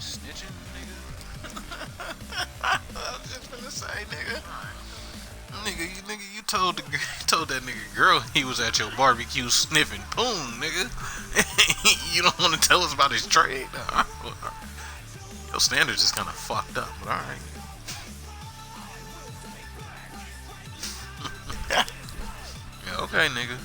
Snitching, nigga. I was just finna say, nigga. You told told that nigga girl he was at your barbecue sniffing poon, nigga. You don't want to tell us about his trade. Your standards is kind of fucked up, but all right. Yeah, okay, nigga.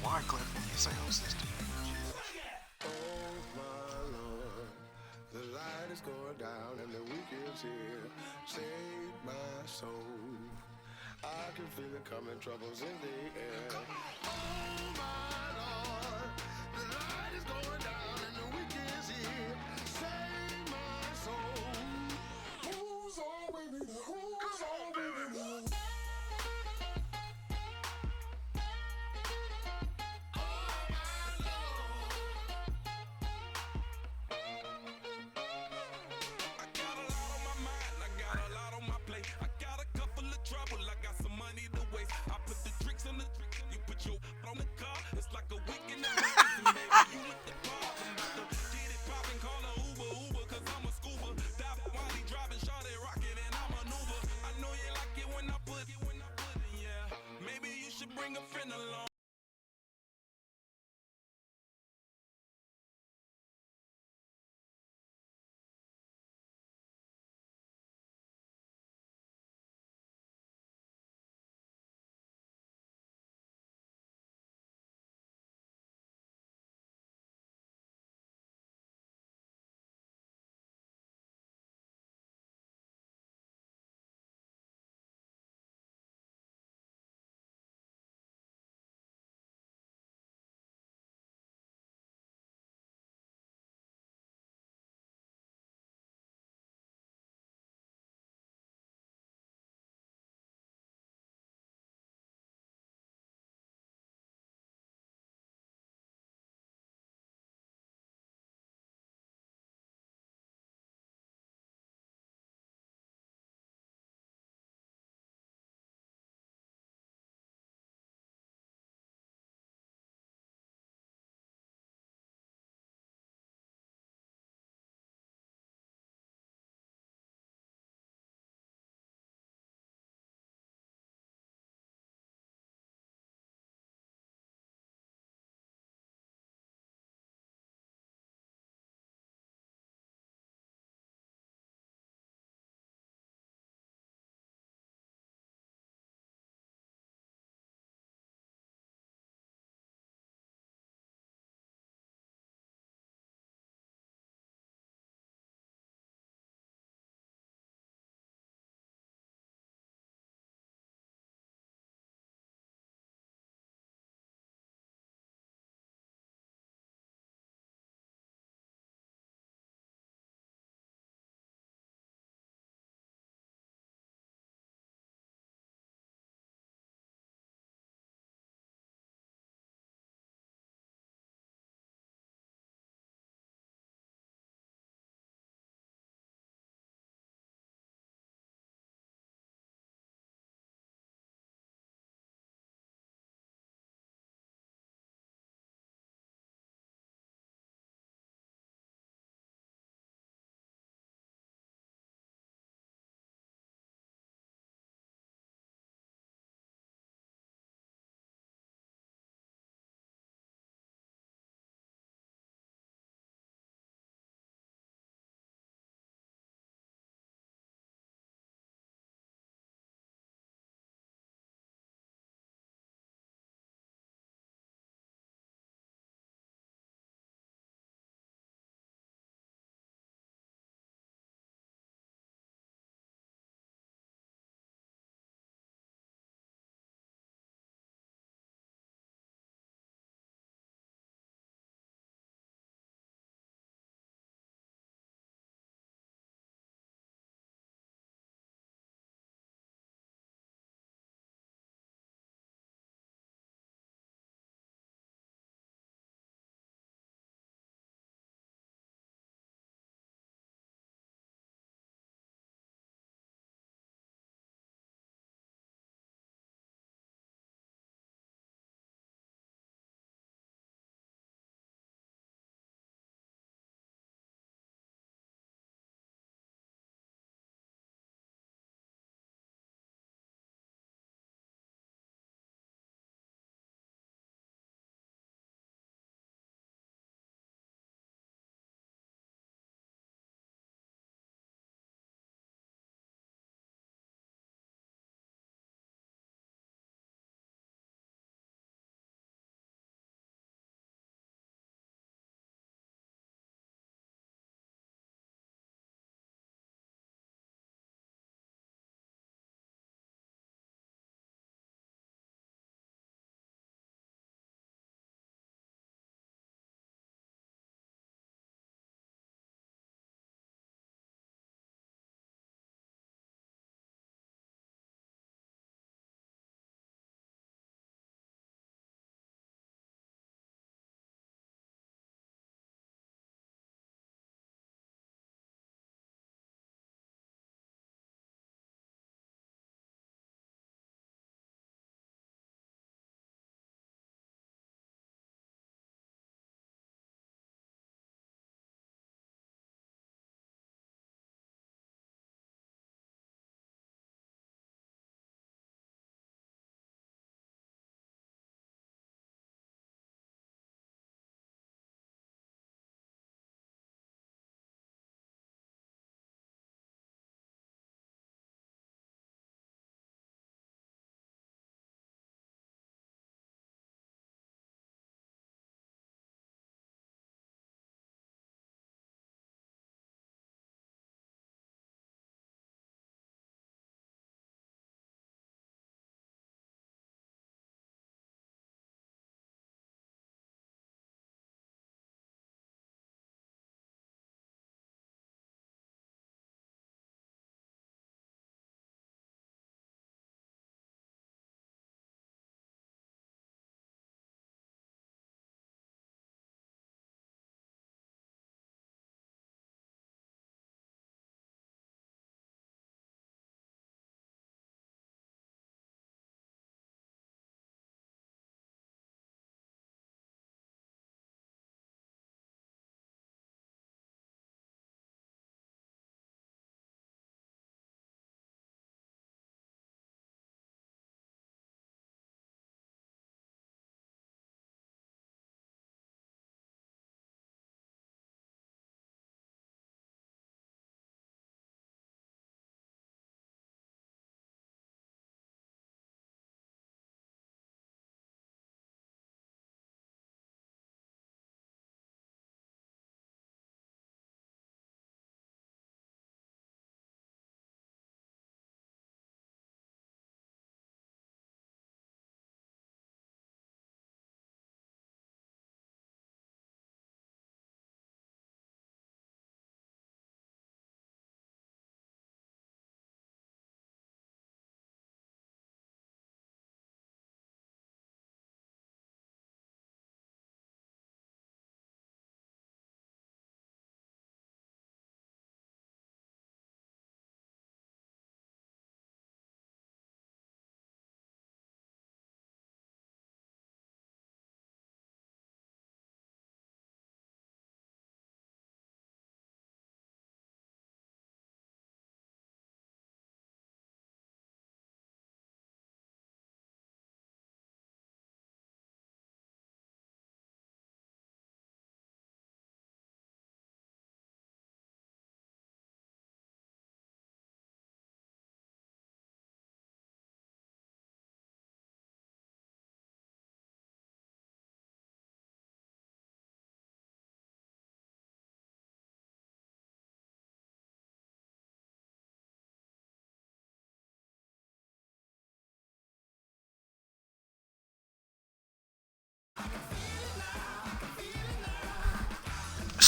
Wyclef on the sound system. Oh my Lord, the light is going down and the week is here. Save my soul. I can feel it coming, troubles in the air. Oh my Lord, the light is going down and the week is here. Save my soul. Who's on with me? Who's on with me? Bring a friend along.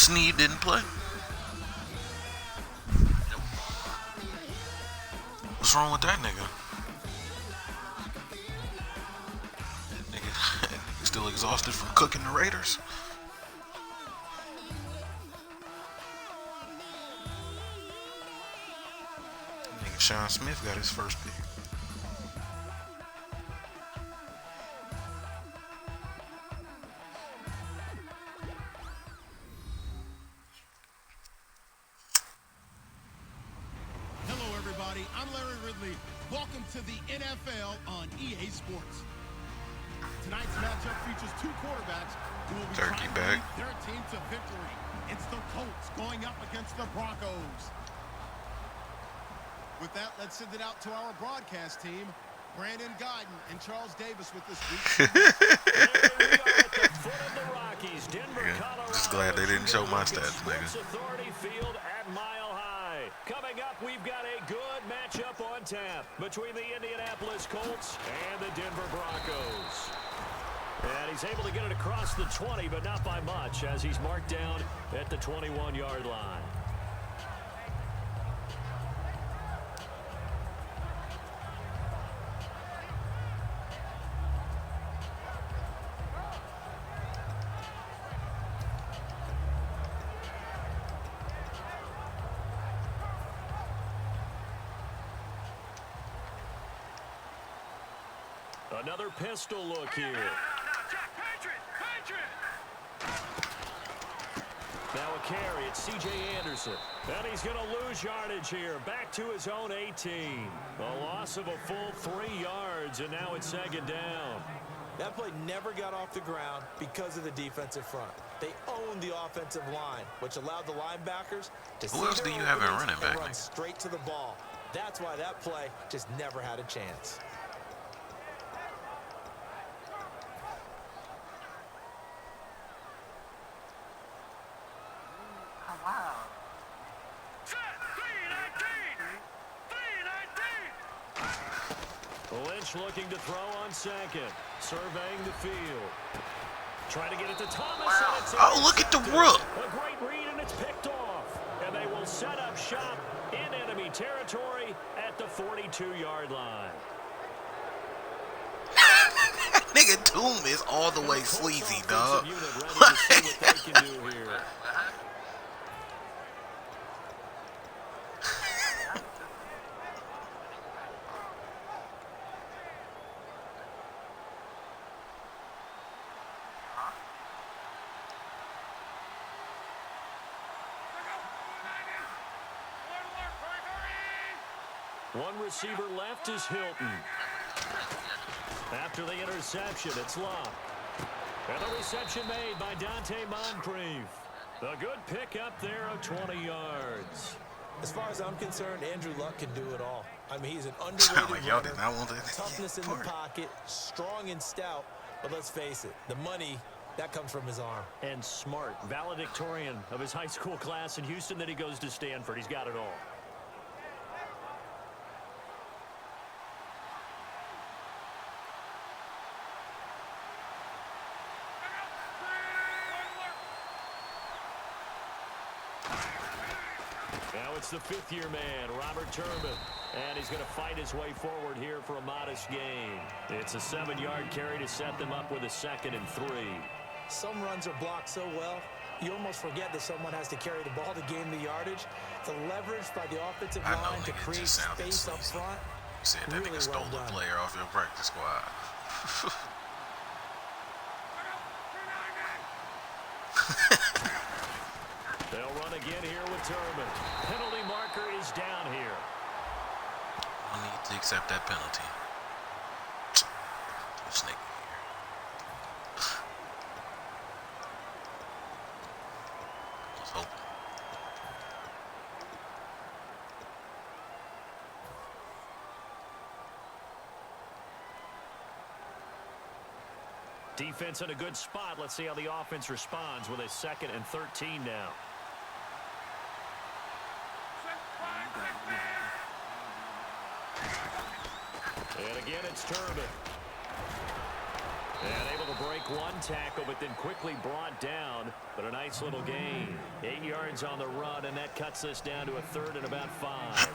Sneed didn't play. What's wrong with that nigga? Nigga still exhausted from cooking the Raiders. Nigga Sean Smith got his first pick. I'm Larry Ridley. Welcome to the NFL on EA Sports. Tonight's matchup features two quarterbacks who will be trying to lead their team to victory. It's the Colts going up against the Broncos. With that, let's send it out to our broadcast team. Brandon Guyton and Charles Davis with this week. Just glad they didn't show my stats, nigga. Coming up, we've got a good matchup on tap between the Indianapolis Colts and the Denver Broncos. And he's able to get it across the 20, but not by much, as he's marked down at the 21-yard line. Another pistol look here. Now a carry, it's C.J. Anderson. And he's going to lose yardage here. Back to his own 18. A loss of a full 3 yards, and now it's second down. That play never got off the ground because of the defensive front. They owned the offensive line, which allowed the linebackers to Who else do you have in running back? Run straight to the ball. That's why that play just never had a chance. Lynch looking to throw on second. Surveying the field. Trying to get it to Thomas. Wow. Oh, look at the rook. A great read, and it's picked off. And they will set up shop in enemy territory at the 42-yard line. Nigga, Toom is all the way sleazy, dog. One receiver left is Hilton. After the interception, it's Luck. And the reception made by Dante Moncrief. A good pickup there of 20 yards. As far as I'm concerned, Andrew Luck can do it all. I mean, he's an underrated runner, toughness in the pocket, strong and stout. But let's face it, the money, that comes from his arm. And smart, valedictorian of his high school class in Houston, then he goes to Stanford. He's got it all. Now it's the fifth-year man, Robert Turbin. And he's going to fight his way forward here for a modest gain. It's a 7-yard carry to set them up with a 2nd and 3. Some runs are blocked so well, you almost forget that someone has to carry the ball to gain the yardage. The leverage by the offensive line to create space up front. You said that nigga stole a player off your practice squad. They'll run again here with Turbin. Penalty marker is down here. I need to accept that penalty. Snake here. Let's hope. Defense in a good spot. Let's see how the offense responds with a 2nd and 13 now. And again, it's Turbin. And able to break one tackle, but then quickly brought down. But a nice little gain. 8 yards on the run, and that cuts us down to a 3rd and about 5.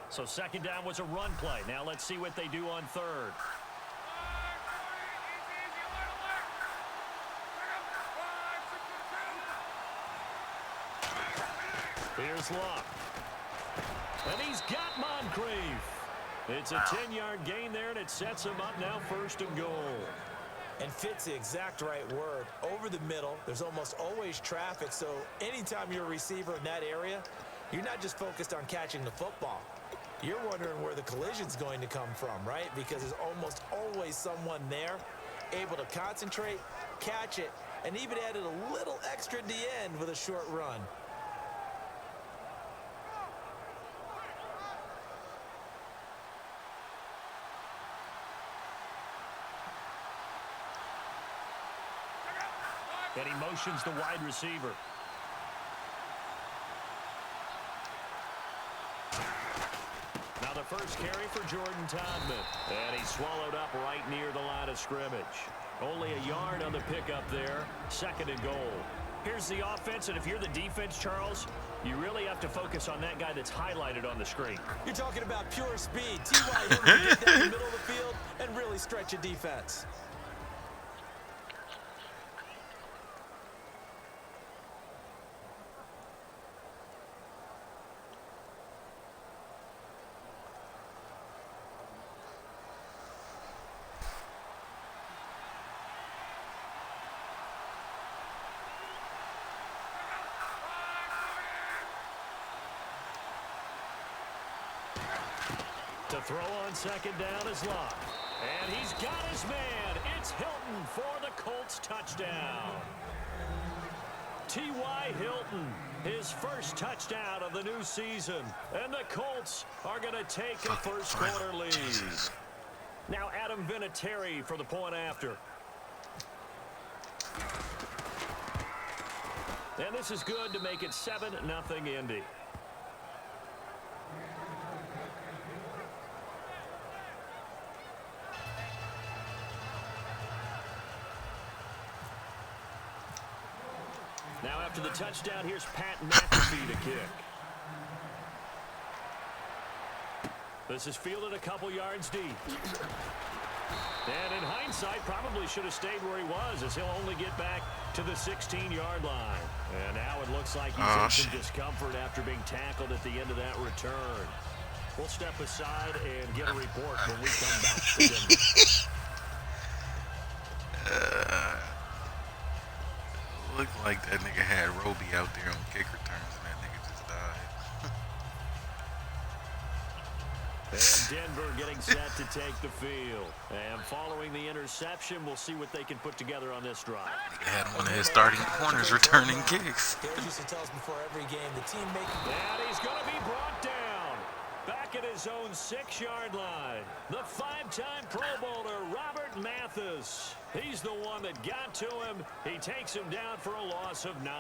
So 2nd down was a run play. Now let's see what they do on 3rd. Here's Luck. And he's got Moncrief. It's a 10-yard gain there, and it sets him up now 1st and goal. And fits the exact right word. Over the middle, there's almost always traffic, so anytime you're a receiver in that area, you're not just focused on catching the football. You're wondering where the collision's going to come from, right? Because there's almost always someone there able to concentrate, catch it, and even added a little extra at the end with a short run. And he motions the wide receiver. Now the first carry for Jordan Todman. And he's swallowed up right near the line of scrimmage. Only a yard on the pickup there. 2nd and goal. Here's the offense, and if you're the defense, Charles, you really have to focus on that guy that's highlighted on the screen. You're talking about pure speed. T.Y. Hilton can get down the middle of the field and really stretch a defense. To throw on 2nd down is Luck. And he's got his man. It's Hilton for the Colts touchdown. T.Y. Hilton, his first touchdown of the new season. And the Colts are going to take a first quarter lead. Jesus. Now Adam Vinatieri for the point after. And this is good to make it 7-0 Indy. Now after the touchdown, here's Pat McAfee to kick. This is fielded a couple yards deep. And in hindsight, probably should have stayed where he was, as he'll only get back to the 16-yard line. And now it looks like he's in some discomfort after being tackled at the end of that return. We'll step aside and get a report when we come back to Denver. Looked like that nigga had Roby out there on kick returns, and that nigga just died. And Denver getting set to take the field. And following the interception, we'll see what they can put together on this drive. He had one of his starting corners returning kicks. Coach used to tell us before every game, the team making... And he's going to be brought down. Back at his own 6-yard line. The 5-time Pro Bowler, Robert Mathis. He's the one that got to him. He takes him down for a loss of 9.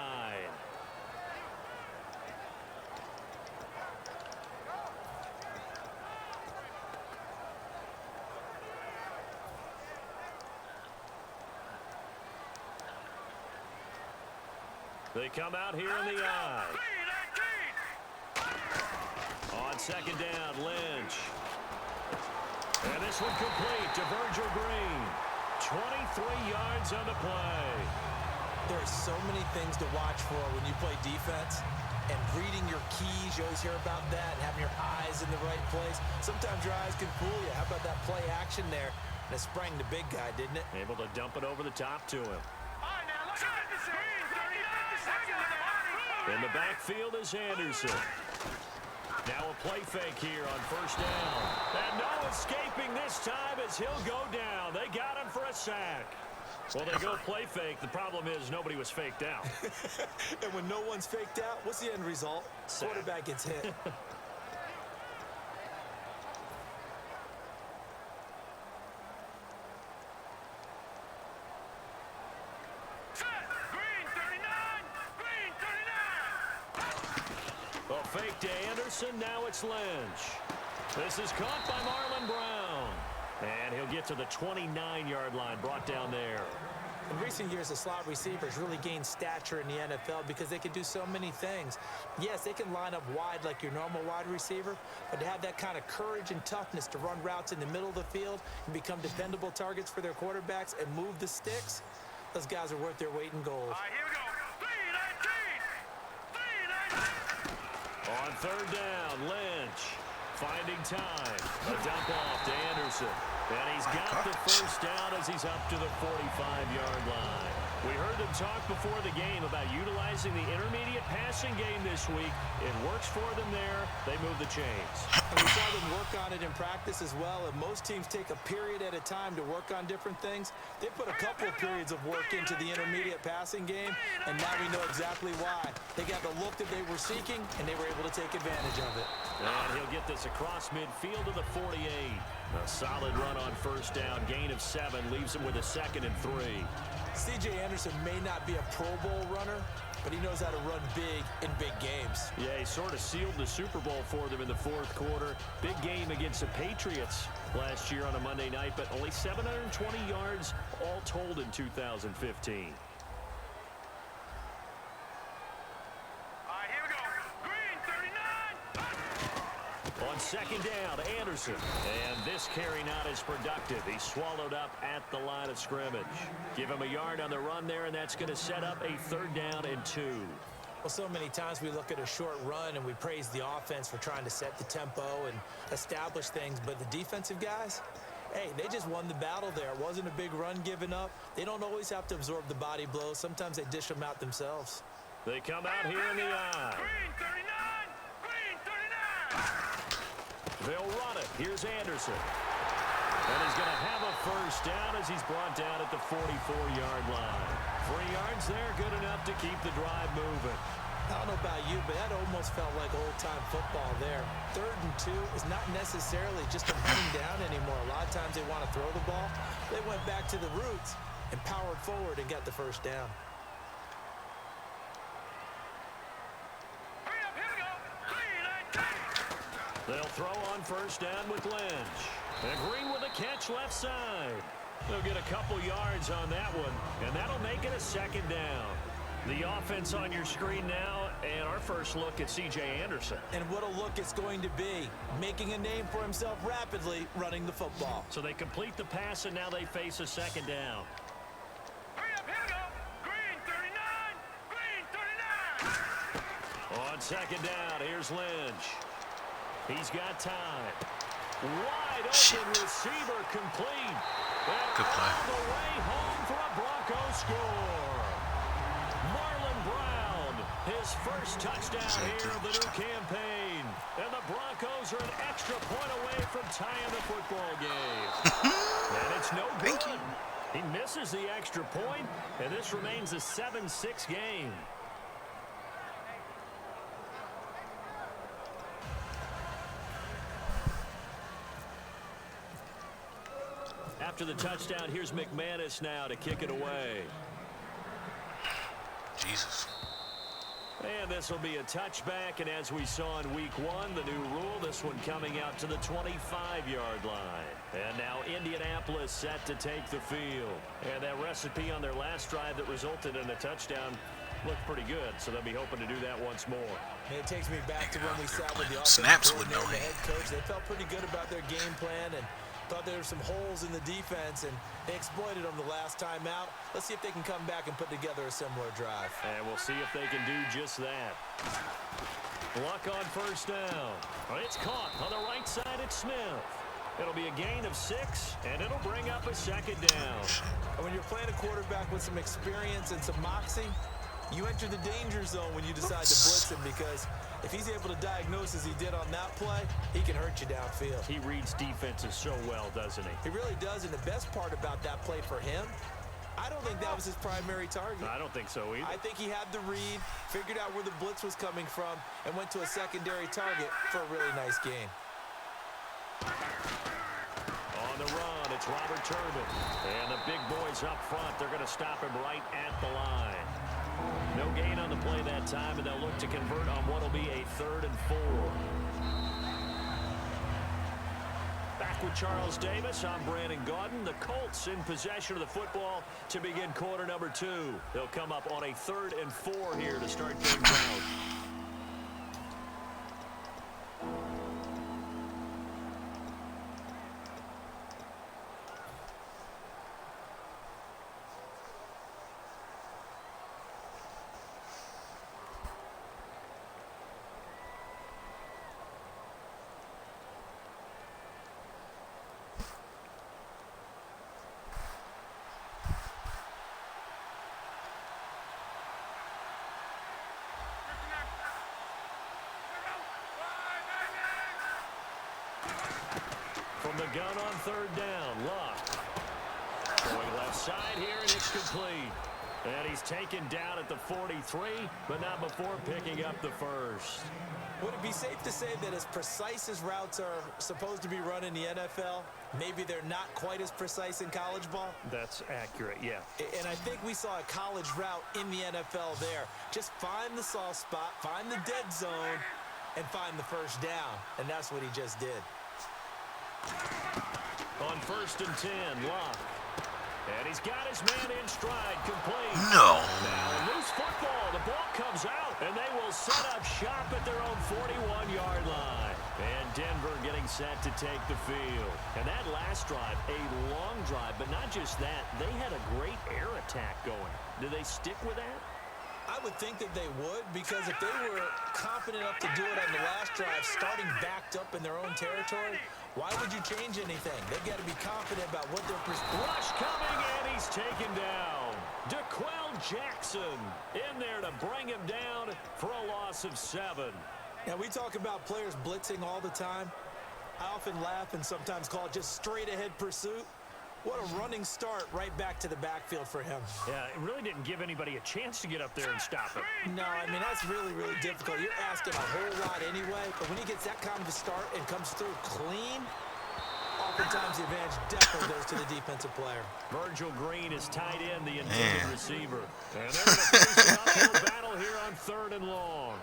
They come out here in the eye. On 2nd down, Lynch. And this one complete to Virgil Green. 23 yards on the play. There are so many things to watch for when you play defense. And reading your keys, you always hear about that, and having your eyes in the right place. Sometimes your eyes can fool you. How about that play action there? And it sprang the big guy, didn't it? Able to dump it over the top to him. In the backfield is Anderson. Now a play fake here on 1st down. And no escaping this time as he'll go down. They got him for a sack. Well, they go play fake. The problem is nobody was faked out. And when no one's faked out, what's the end result? Sack. Quarterback gets hit. fake to Anderson. Now it's Lynch. This is caught by Marlon Brown. And he'll get to the 29-yard line, brought down there. In recent years, the slot receivers really gained stature in the NFL because they can do so many things. Yes, they can line up wide like your normal wide receiver, but to have that kind of courage and toughness to run routes in the middle of the field and become dependable targets for their quarterbacks and move the sticks, those guys are worth their weight in gold. All right, here we go. 3-19. 3-19. On third down, Lynch finding time. A dump off to Anderson. And he's got the first down as he's up to the 45-yard line. We heard them talk before the game about utilizing the intermediate passing game this week. It works for them there. They move the chains. And we saw them work on it in practice as well. And most teams take a period at a time to work on different things. They put a couple of periods of work into the intermediate passing game, and now we know exactly why. They got the look that they were seeking, and they were able to take advantage of it. And he'll get this across midfield to the 48. A solid run on first down. Gain of 7 leaves him with a 2nd and 3. C.J. Anderson may not be a Pro Bowl runner, but he knows how to run big in big games. Yeah, he sort of sealed the Super Bowl for them in the fourth quarter. Big game against the Patriots last year on a Monday night, but only 720 yards all told in 2015. On second down, Anderson. And this carry not as productive. He's swallowed up at the line of scrimmage. Give him a yard on the run there, and that's going to set up a 3rd down and 2. Well, so many times we look at a short run and we praise the offense for trying to set the tempo and establish things. But the defensive guys, hey, they just won the battle there. It wasn't a big run given up. They don't always have to absorb the body blows. Sometimes they dish them out themselves. They come out here in the eye. Green 39. Green 39. They'll run it. Here's Anderson. And he's going to have a first down as he's brought down at the 44-yard line. 3 yards there, good enough to keep the drive moving. I don't know about you, but that almost felt like old-time football there. 3rd and 2 is not necessarily just a running down anymore. A lot of times they want to throw the ball. They went back to the roots and powered forward and got the first down. They'll throw on first down with Lynch. And Green with a catch left side. They'll get a couple yards on that one, and that'll make it a 2nd down. The offense on your screen now, and our first look at C.J. Anderson. And what a look it's going to be, making a name for himself rapidly running the football. So they complete the pass, and now they face a 2nd down. Hurry up, here we go. Green 39. Green 39. On 2nd down, here's Lynch. He's got time. Wide open receiver complete. Good play. On the way home for a Broncos score. Marlon Brown, his first touchdown here of the new campaign. And the Broncos are an extra point away from tying the football game. And it's no good. He misses the extra point, and this remains a 7-6 game. After the touchdown, here's McManus now to kick it away. Jesus. And this will be a touchback, and as we saw in week 1, the new rule, this one coming out to the 25-yard line. And now Indianapolis set to take the field. And that recipe on their last drive that resulted in a touchdown looked pretty good, so they'll be hoping to do that once more. And it takes me back to when we sat with the Snaps offensive with no coordinator, the hand. head coach. They felt pretty good about their game plan and thought there were some holes in the defense, and they exploited them the last time out. Let's see if they can come back and put together a similar drive. And we'll see if they can do just that. Luck on first down. It's caught on the right side at Smith. It'll be a gain of 6, and it'll bring up a 2nd down. And when you're playing a quarterback with some experience and some moxie, you enter the danger zone when you decide to blitz him, because if he's able to diagnose as he did on that play, he can hurt you downfield. He reads defenses so well, doesn't he? He really does, and the best part about that play for him, I don't think that was his primary target. I don't think so either. I think he had the read, figured out where the blitz was coming from, and went to a secondary target for a really nice gain. On the run, it's Robert Turbin. And the big boys up front, they're going to stop him right at the line. No gain on the play that time, and they'll look to convert on what will be a 3rd and 4. Back with Charles Davis, I'm Brandon Gaudin. The Colts in possession of the football to begin quarter number 2. They'll come up on a 3rd and 4 here to start things out. From the gun on 3rd down, Luck. Going left side here, and it's complete. And he's taken down at the 43, but not before picking up the first. Would it be safe to say that as precise as routes are supposed to be run in the NFL, maybe they're not quite as precise in college ball? That's accurate, yeah. And I think we saw a college route in the NFL there. Just find the soft spot, find the dead zone, and find the first down. And that's what he just did. On 1st and 10, Luck. And he's got his man in stride, complete. No. Now, loose football. The ball comes out, and they will set up shop at their own 41-yard line. And Denver getting set to take the field. And that last drive, a long drive, but not just that. They had a great air attack going. Do they stick with that? I would think that they would, because if they were confident enough to do it on the last drive, starting backed up in their own territory, why would you change anything? They've got to be confident about what they're pursuing. Rush coming, and he's taken down. DeQuell Jackson in there to bring him down for a loss of 7. Now, we talk about players blitzing all the time. I often laugh and sometimes call it just straight-ahead pursuit. What a running start right back to the backfield for him. Yeah, it really didn't give anybody a chance to get up there and stop it. No, I mean, that's really, really difficult. You're asking a whole lot anyway, but when he gets that kind of a start and comes through clean, oftentimes the advantage definitely goes to the defensive player. Virgil Green is tied in, the intended receiver. And they're going to face an uphill battle here on 3rd and long.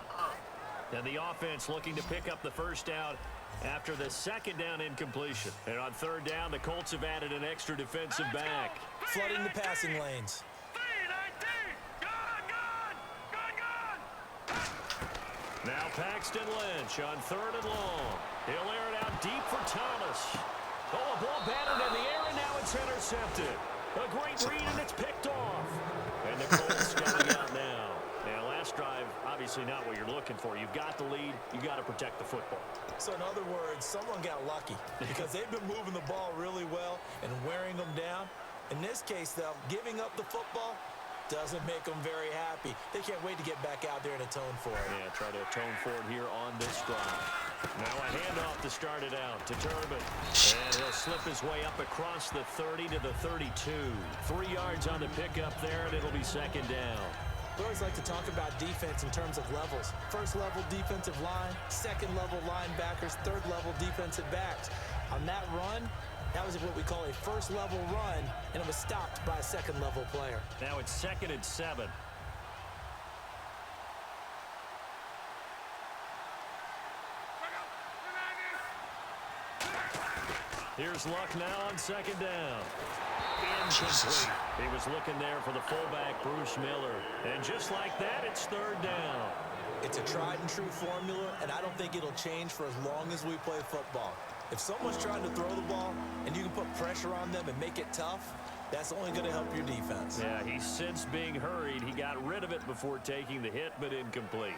And the offense looking to pick up the first down after the 2nd down incompletion. And on 3rd down, the Colts have added an extra defensive back. Flooding the passing lanes. Now Paxton Lynch on 3rd and long. He'll air it out deep for Thomas. Oh, a ball batted in the air, and now it's intercepted. A great read, and it's picked off. And the Colts coming out now. Now, last drive, obviously not what you're looking for. You've got the lead. You've got to protect the football. So, in other words, someone got lucky because they've been moving the ball really well and wearing them down. In this case, though, giving up the football doesn't make them very happy. They can't wait to get back out there and atone for it. Yeah, try to atone for it here on this drive. Now a handoff to start it out to Turbin. And he'll slip his way up across the 30 to the 32. 3 yards on the pickup there, and it'll be 2nd down. We always like to talk about defense in terms of levels. 1st level defensive line, 2nd level linebackers, 3rd level defensive backs. On that run, that was what we call a 1st level run, and it was stopped by a 2nd level player. Now it's 2nd and 7. Here's Luck now on 2nd down. Incomplete. He was looking there for the fullback, Bruce Miller. And just like that, it's 3rd down. It's a tried and true formula, and I don't think it'll change for as long as we play football. If someone's trying to throw the ball and you can put pressure on them and make it tough, that's only going to help your defense. Yeah, he's since being hurried. He got rid of it before taking the hit, but incomplete.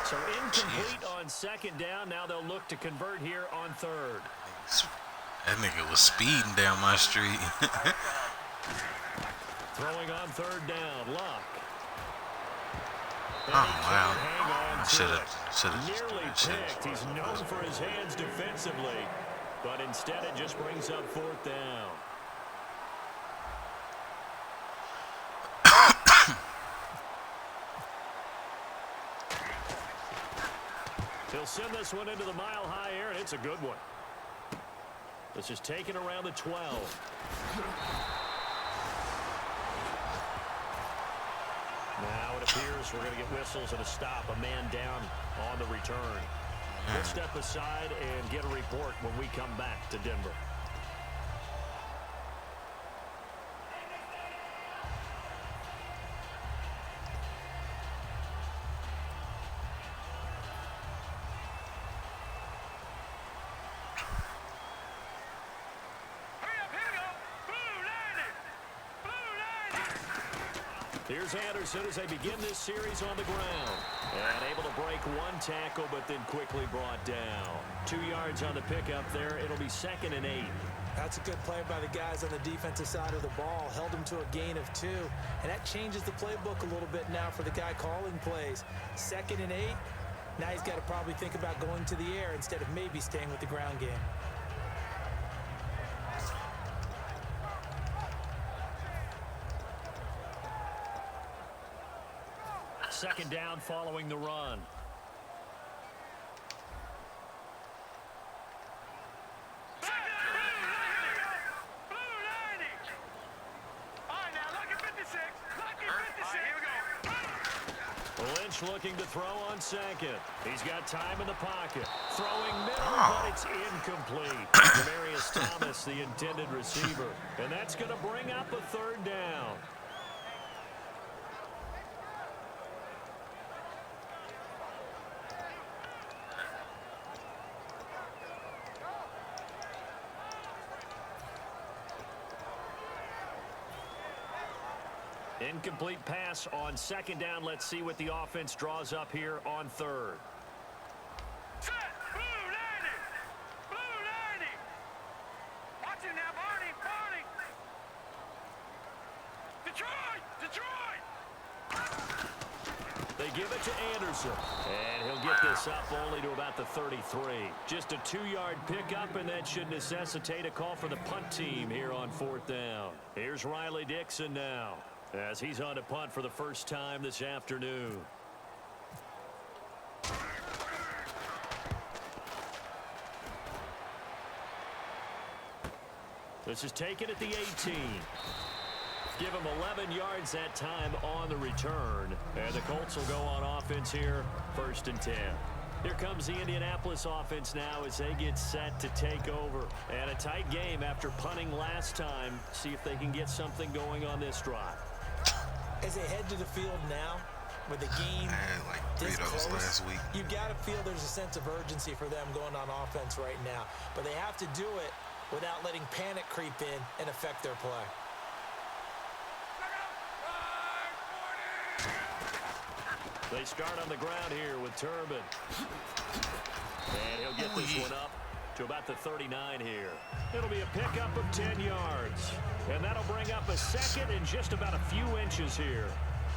So incomplete on 2nd down. Now they'll look to convert here on 3rd. That nigga was speeding down my street. Throwing on 3rd down, Luck. Oh, wow. Should've Nearly picked. He's known for his hands defensively, but instead it just brings up 4th down. He'll send this one into the mile-high air, and it's a good one. This is taken around the 12. Now it appears we're going to get whistles and a stop. A man down on the return. We'll step aside and get a report when we come back to Denver. Here's Anderson as they begin this series on the ground. And able to break one tackle, but then quickly brought down. 2 yards on the pickup there. It'll be 2nd and 8. That's a good play by the guys on the defensive side of the ball. Held him to a gain of 2. And that changes the playbook a little bit now for the guy calling plays. 2nd and 8. Now he's got to probably think about going to the air instead of maybe staying with the ground game. Second down following the run. Lynch looking to throw on second. He's got time in the pocket. Throwing middle, but it's incomplete. Demaryius Thomas, the intended receiver. And that's going to bring up a 3rd down. Incomplete pass on 2nd down. Let's see what the offense draws up here on 3rd. Set! Blue 90! Blue 90! Watch it now, Barney! Barney! Detroit! Detroit! They give it to Anderson. And he'll get this up only to about the 33. Just a 2-yard pickup, and that should necessitate a call for the punt team here on 4th down. Here's Riley Dixon now, as he's on to punt for the first time this afternoon. This is taken at the 18. Give him 11 yards that time on the return. And the Colts will go on offense here, 1st and 10. Here comes the Indianapolis offense now as they get set to take over. And a tight game after punting last time. See if they can get something going on this drive. As they head to the field now, with the game like this close, last week. You've got to feel there's a sense of urgency for them going on offense right now. But they have to do it without letting panic creep in and affect their play. They start on the ground here with Turbin. And he'll get this one up to about the 39 here. It'll be a pickup of 10 yards. And that'll bring up a 2nd and just about a few inches here.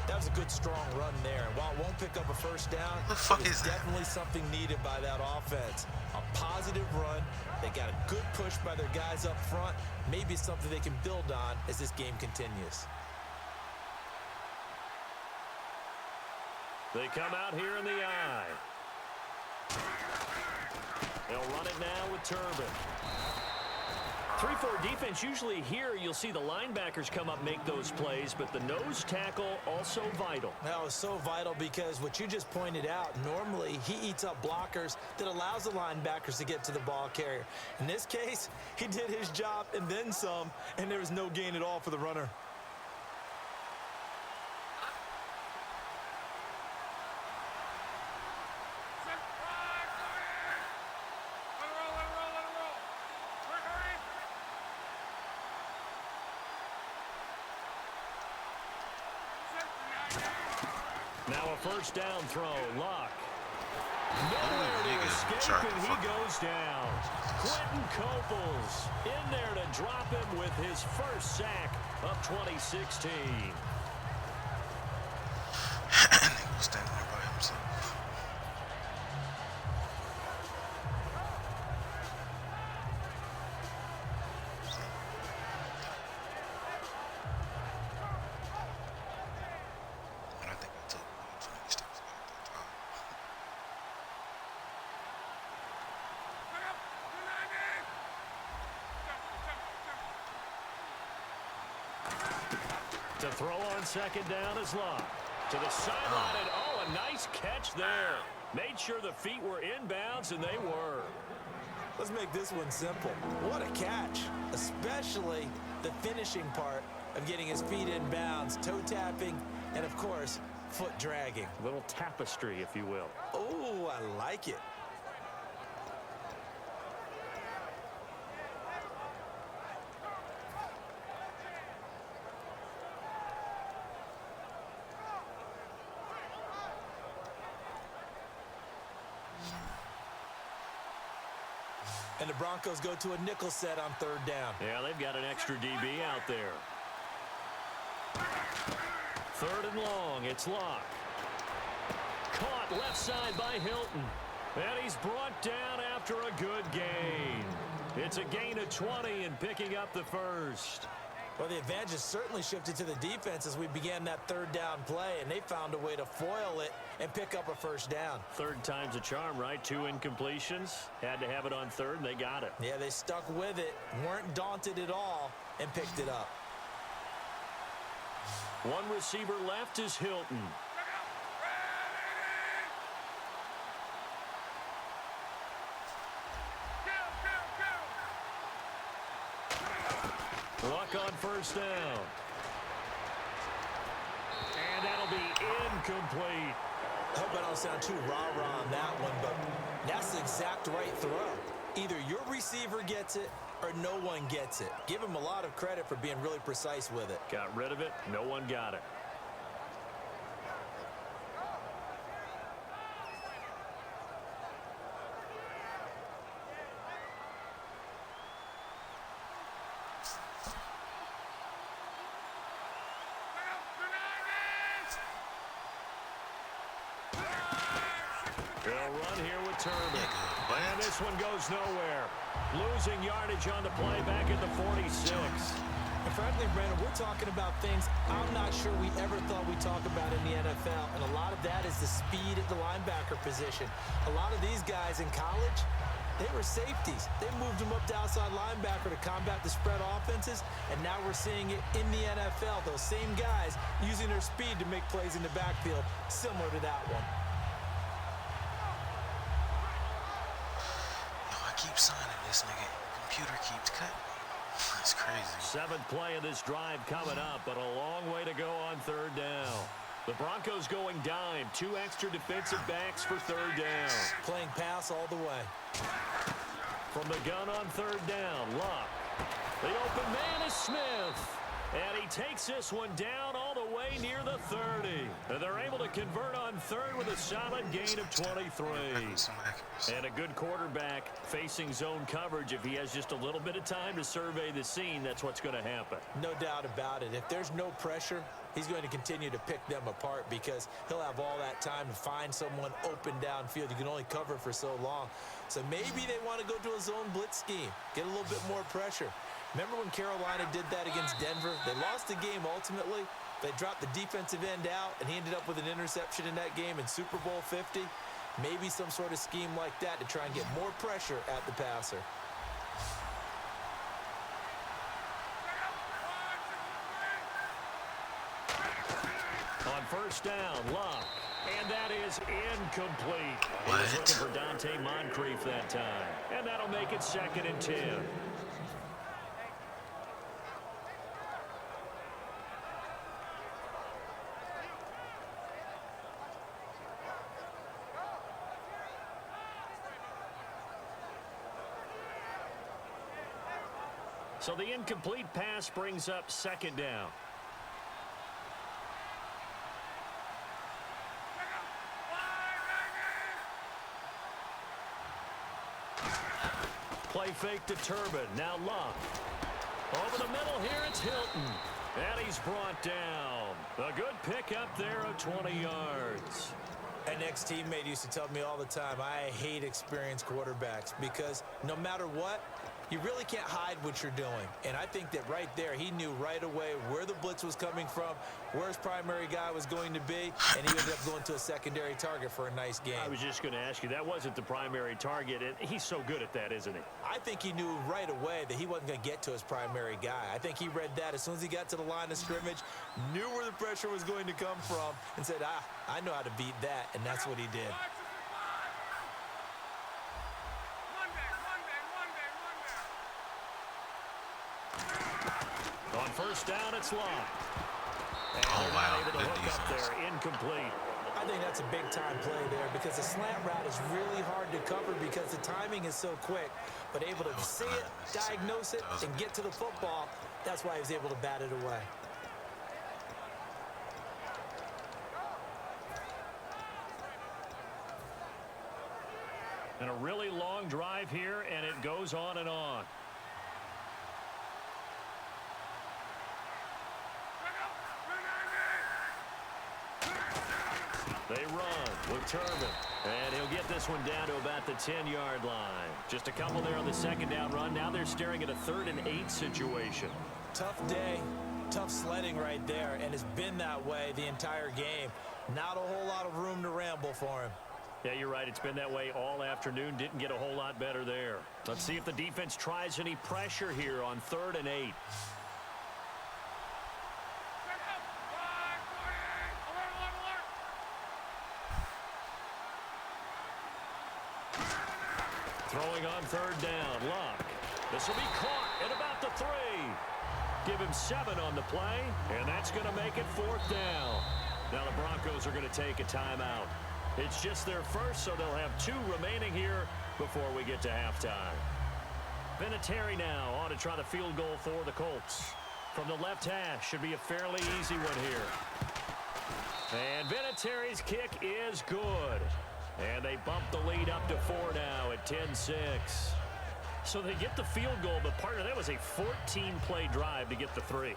That was a good, strong run there. And while it won't pick up a 1st down, it's definitely something needed by that offense. A positive run. They got a good push by their guys up front. Maybe it's something they can build on as this game continues. They come out here in the eye. They'll run it now with Turbin. 3-4 defense, usually here you'll see the linebackers come up, make those plays, but the nose tackle also vital. That was so vital because what you just pointed out, normally he eats up blockers that allows the linebackers to get to the ball carrier. In this case, he did his job and then some, and there was no gain at all for the runner. Now a 1st down throw. Luck. Nowhere to escape, and he goes down. Quentin Coples in there to drop him with his 1st sack of 2016. Standing there by himself. To throw on second down is Locke. To the sideline, and oh, a nice catch there. Made sure the feet were inbounds, and they were. Let's make this one simple. What a catch, especially the finishing part of getting his feet in bounds, toe tapping, and of course, foot dragging. A little tapestry, if you will. Oh, I like it. And the Broncos go to a nickel set on third down. Yeah, they've got an extra DB out there. Third and long, it's Locke. Caught left side by Hilton. And he's brought down after a good gain. It's a gain of 20 and picking up the first. Well, the advantage has certainly shifted to the defense as we began that third down play, and they found a way to foil it and pick up a first down. Third time's a charm, right? 2 incompletions. Had to have it on third, and they got it. Yeah, they stuck with it, weren't daunted at all, and picked it up. One receiver left is Hilton. Luck on first down. And that'll be incomplete. I hope I don't sound too rah-rah on that one, but that's the exact right throw. Either your receiver gets it or no one gets it. Give him a lot of credit for being really precise with it. Got rid of it. No one got it. They'll run here with Turbin. And this one goes nowhere. Losing yardage on the play back at the 46. And frankly, Brandon, we're talking about things I'm not sure we ever thought we'd talk about in the NFL. And a lot of that is the speed at the linebacker position. A lot of these guys in college, they were safeties. They moved them up to outside linebacker to combat the spread offenses. And now we're seeing it in the NFL. Those same guys using their speed to make plays in the backfield, similar to that one. Keep signing this nigga. Computer keeps cutting. That's crazy. 7th play of this drive coming up, but a long way to go on third down. The Broncos going dime. 2 extra defensive backs for third down. Playing pass all the way. From the gun on third down, Luck. The open man is Smith. And he takes this one down all the way near the 30. And they're able to convert on third with a solid gain of 23. And a good quarterback facing zone coverage. If he has just a little bit of time to survey the scene, that's what's going to happen. No doubt about it. If there's no pressure, he's going to continue to pick them apart because he'll have all that time to find someone open downfield. You can only cover for so long. So maybe they want to go to a zone blitz scheme, get a little bit more pressure. Remember when Carolina did that against Denver? They lost the game ultimately. They dropped the defensive end out, and he ended up with an interception in that game in Super Bowl 50. Maybe some sort of scheme like that to try and get more pressure at the passer. On first down, Luck. And that is incomplete. What? He was looking for Dante Moncrief that time. And that'll make it 2nd and 10. So the incomplete pass brings up 2nd down. Play fake to Turbin. Now Luck. Over the middle here, it's Hilton. And he's brought down. A good pickup there of 20 yards. An ex-teammate used to tell me all the time, I hate experienced quarterbacks because no matter what, You really can't hide what you're doing. And I think that right there, he knew right away where the blitz was coming from, where his primary guy was going to be, and he ended up going to a secondary target for a nice game. I was just going to ask you, that wasn't the primary target, and he's so good at that, isn't he? I think he knew right away that he wasn't going to get to his primary guy. I think he read that as soon as he got to the line of scrimmage, knew where the pressure was going to come from, and said, I know how to beat that, and that's what he did. On first down, it's locked. And Oh, they're wow. not able to Good hook up defense. there. Incomplete. I think that's a big-time play there because the slant route is really hard to cover because the timing is so quick. But able to see it, diagnose it, and get to the football, that's why he was able to bat it away. And a really long drive here, and it goes on and on. They run with Turbin. And he'll get this one down to about the 10-yard line. Just a couple there on the second down run. Now they're staring at a 3rd and 8 situation. Tough day, tough sledding right there, and it's been that way the entire game. Not a whole lot of room to ramble for him. Yeah, you're right. It's been that way all afternoon. Didn't get a whole lot better there. Let's see if the defense tries any pressure here on 3rd and 8. Throwing on 3rd down, Luck. This will be caught at about the 3. Give him 7 on the play, and that's going to make it 4th down. Now the Broncos are going to take a timeout. It's just their first, so they'll have 2 remaining here before we get to halftime. Vinatieri now on to try the field goal for the Colts. From the left hash, should be a fairly easy one here. And Vinatieri's kick is good. And they bump the lead up to 4 now at 10-6. So they get the field goal, but partner, that was a 14-play drive to get the 3.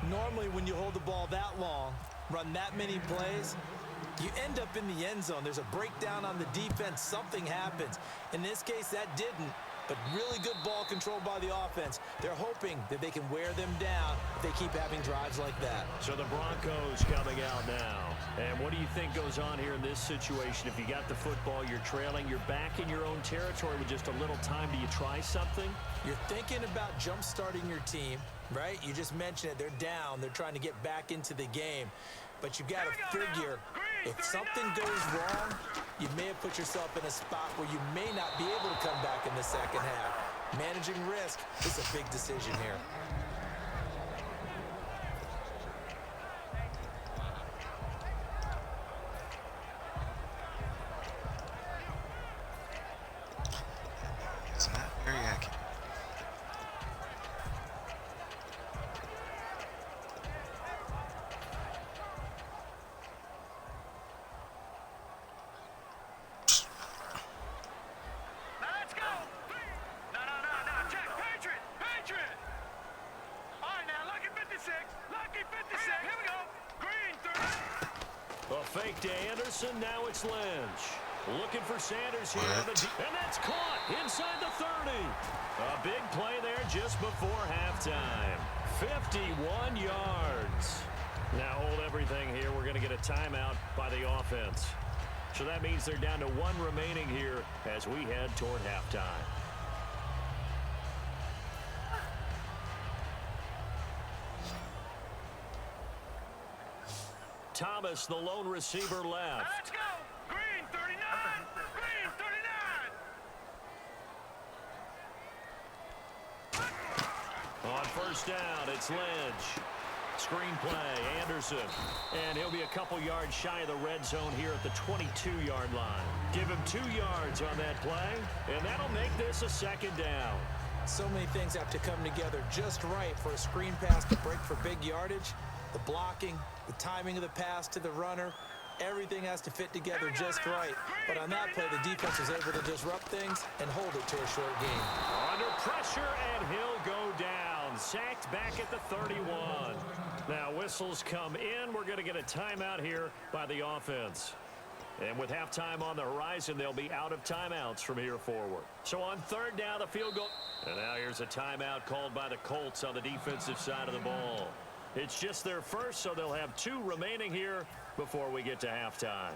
Normally when you hold the ball that long, run that many plays, you end up in the end zone. There's a breakdown on the defense. Something happens. In this case, that didn't. But really good ball control by the offense. They're hoping that they can wear them down if they keep having drives like that. So the Broncos coming out now. And what do you think goes on here in this situation? If you got the football, you're trailing, you're back in your own territory with just a little time. Do you try something? You're thinking about jump-starting your team, right? You just mentioned it. They're down. They're trying to get back into the game. But you got to figure if something goes wrong, you may have put yourself in a spot where you may not be able to come back in the second half. Managing risk is a big decision here. It's not very accurate. Let's go! No, check. Patriot! All right, now, lucky 56. Here we go. Green, 30. A fake to Anderson. Now it's Lynch. Looking for Sanders here. And that's caught inside the 30. A big play there just before halftime. 51 yards. Now hold everything here. We're going to get a timeout by the offense. So that means they're down to 1 remaining here as we head toward halftime. Thomas, the lone receiver, left. Let's go. Green, 39. Green, 39. On first down, it's Lynch. Screen play, Anderson. And he'll be a couple yards shy of the red zone here at the 22-yard line. Give him 2 yards on that play, and that'll make this a 2nd down. So many things have to come together just right for a screen pass to break for big yardage. The blocking, the timing of the pass to the runner, everything has to fit together just right. But on that play, the defense was able to disrupt things and hold it to a short game. Under pressure, and he'll go down. Sacked back at the 31. Now whistles come in. We're going to get a timeout here by the offense. And with halftime on the horizon, they'll be out of timeouts from here forward. So on third down, the field goal. And now here's a timeout called by the Colts on the defensive side of the ball. It's just their first, so they'll have 2 remaining here before we get to halftime.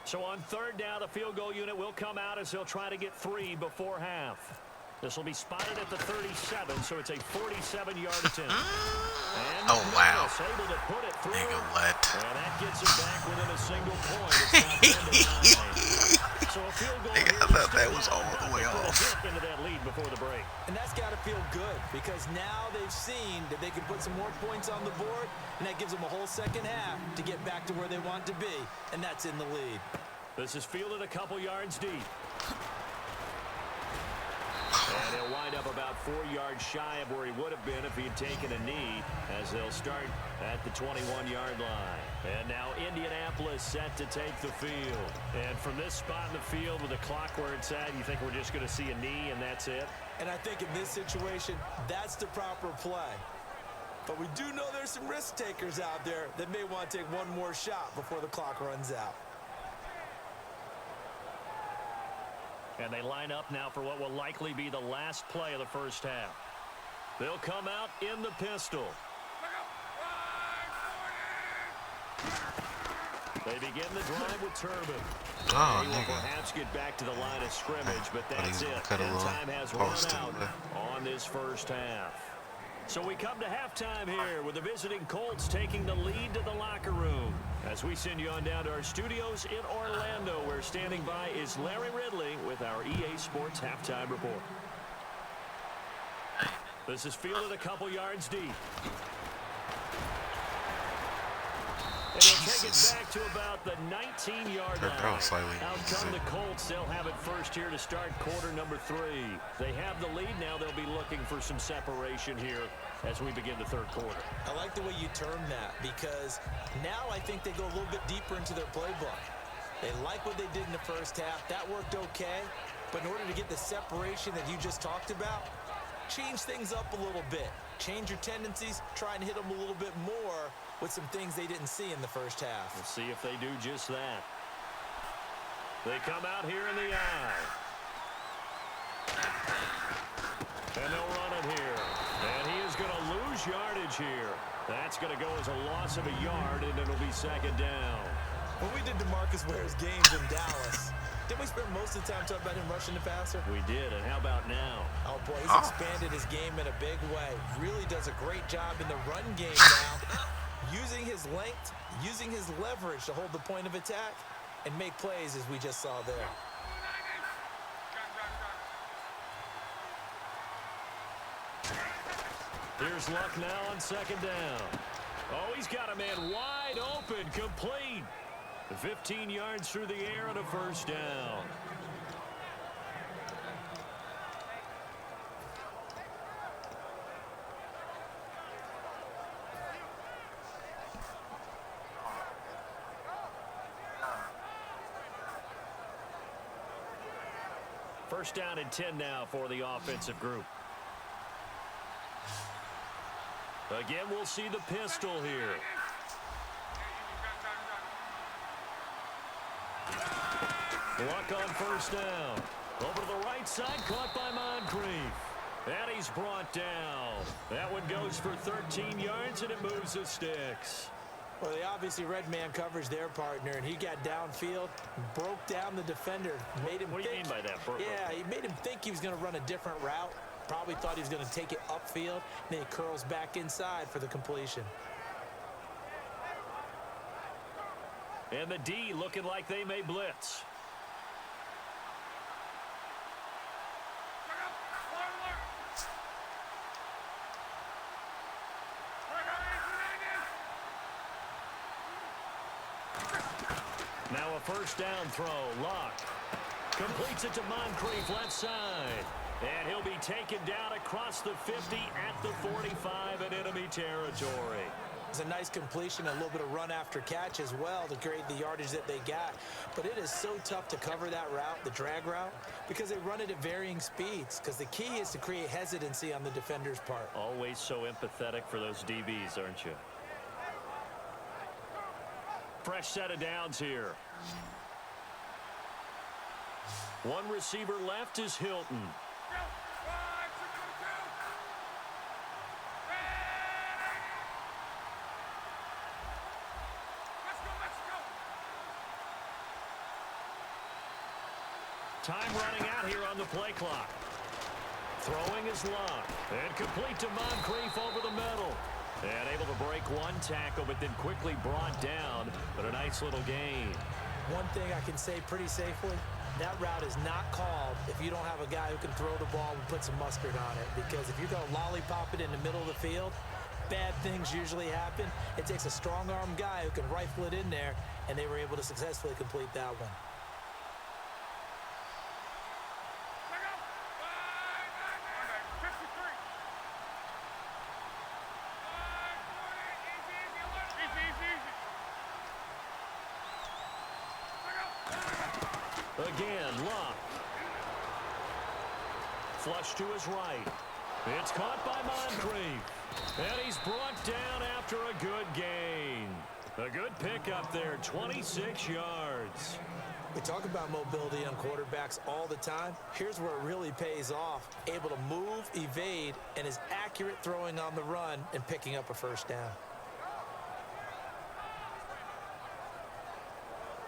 So on third down, the field goal unit will come out as they'll try to get 3 before half. This will be spotted at the 37, so it's a 47-yard attempt. And Oh, wow. able to put it through. Nigga, what? And that gets him back within a single point. It's now 10-9. So a field goal Nigga, here I to thought that start was out. all the way They put a off. hit into that lead before the break. And that's got to feel good because now they've seen that they can put some more points on the board, and that gives them a whole second half to get back to where they want to be, and that's in the lead. This is fielded a couple yards deep. And he'll wind up about 4 yards shy of where he would have been if he had taken a knee, as they'll start at the 21-yard line. And now Indianapolis set to take the field. And from this spot in the field with the clock where it's at, you think we're just going to see a knee and that's it? And I think in this situation, that's the proper play. But we do know there's some risk takers out there that may want to take one more shot before the clock runs out. And they line up now for what will likely be the last play of the first half. They'll come out in the pistol. They begin the drive with Turbin. Oh, He will nigga. perhaps get back to the line of scrimmage, but Thought he that's was gonna it. cut a And little time has run post out in there. on this first half. So we come to halftime here with the visiting Colts taking the lead to the locker room. As we send you on down to our studios in Orlando, where standing by is Larry Ridley with our EA Sports Halftime Report. This is fielded a couple yards deep. And they'll take it Jesus. back to about the 19-yard That line. was slightly Out easy. come the Colts. They'll have it first here to start quarter number 3. They have the lead now. They'll be looking for some separation here as we begin the third quarter. I like the way you term that because now I think they go a little bit deeper into their playbook. They like what they did in the first half. That worked okay. But in order to get the separation that you just talked about, change things up a little bit. Change your tendencies. Try and hit them a little bit more with some things they didn't see in the first half. We'll see if they do just that. They come out here in the eye. And they'll run it here. And he is going to lose yardage here. That's going to go as a loss of a yard, and it'll be second down. When we did DeMarcus Ware's games in Dallas, didn't we spend most of the time talking about him rushing the passer? We did, and how about now? Oh, boy, he's expanded his game in a big way. Really does a great job in the run game now. Using his length, using his leverage to hold the point of attack and make plays as we just saw there. Here's Luck now on second down. Oh, he's got a man wide open, complete. 15 yards through the air and a first down. First down and 10 now for the offensive group. Again, we'll see the pistol here. Luck on first down. Over to the right side, caught by Moncrief. And he's brought down. That one goes for 13 yards, and it moves the sticks. Well, they obviously red man coverage their partner, and he got downfield, broke down the defender, made him What do you think. mean by that, Burko? Yeah, he made him think he was going to run a different route. Probably thought he was going to take it upfield, and then he curls back inside for the completion. And the D looking like they may blitz. Now a first down throw. Luck completes it to Moncrief left side. And he'll be taken down across the 50 at the 45 in enemy territory. It's a nice completion, a little bit of run after catch as well to create the yardage that they got. But it is so tough to cover that route, the drag route, because they run it at varying speeds. Because the key is to create hesitancy on the defender's part. Always so empathetic for those DBs, aren't you? Fresh set of downs here. One receiver left is Hilton. Time running out here on the play clock. Throwing is Luck. And complete to Moncrief over the middle. And able to break one tackle, but then quickly brought down. But a nice little gain. One thing I can say pretty safely, that route is not called if you don't have a guy who can throw the ball and put some mustard on it. Because if you're going to lollipop it in the middle of the field, bad things usually happen. It takes a strong-arm guy who can rifle it in there, and they were able to successfully complete that one. Again, Luck. Flush to his right. It's caught by Moncrief. And he's brought down after a good gain. A good pickup there, 26 yards. We talk about mobility on quarterbacks all the time. Here's where it really pays off. Able to move, evade, and is accurate throwing on the run and picking up a first down.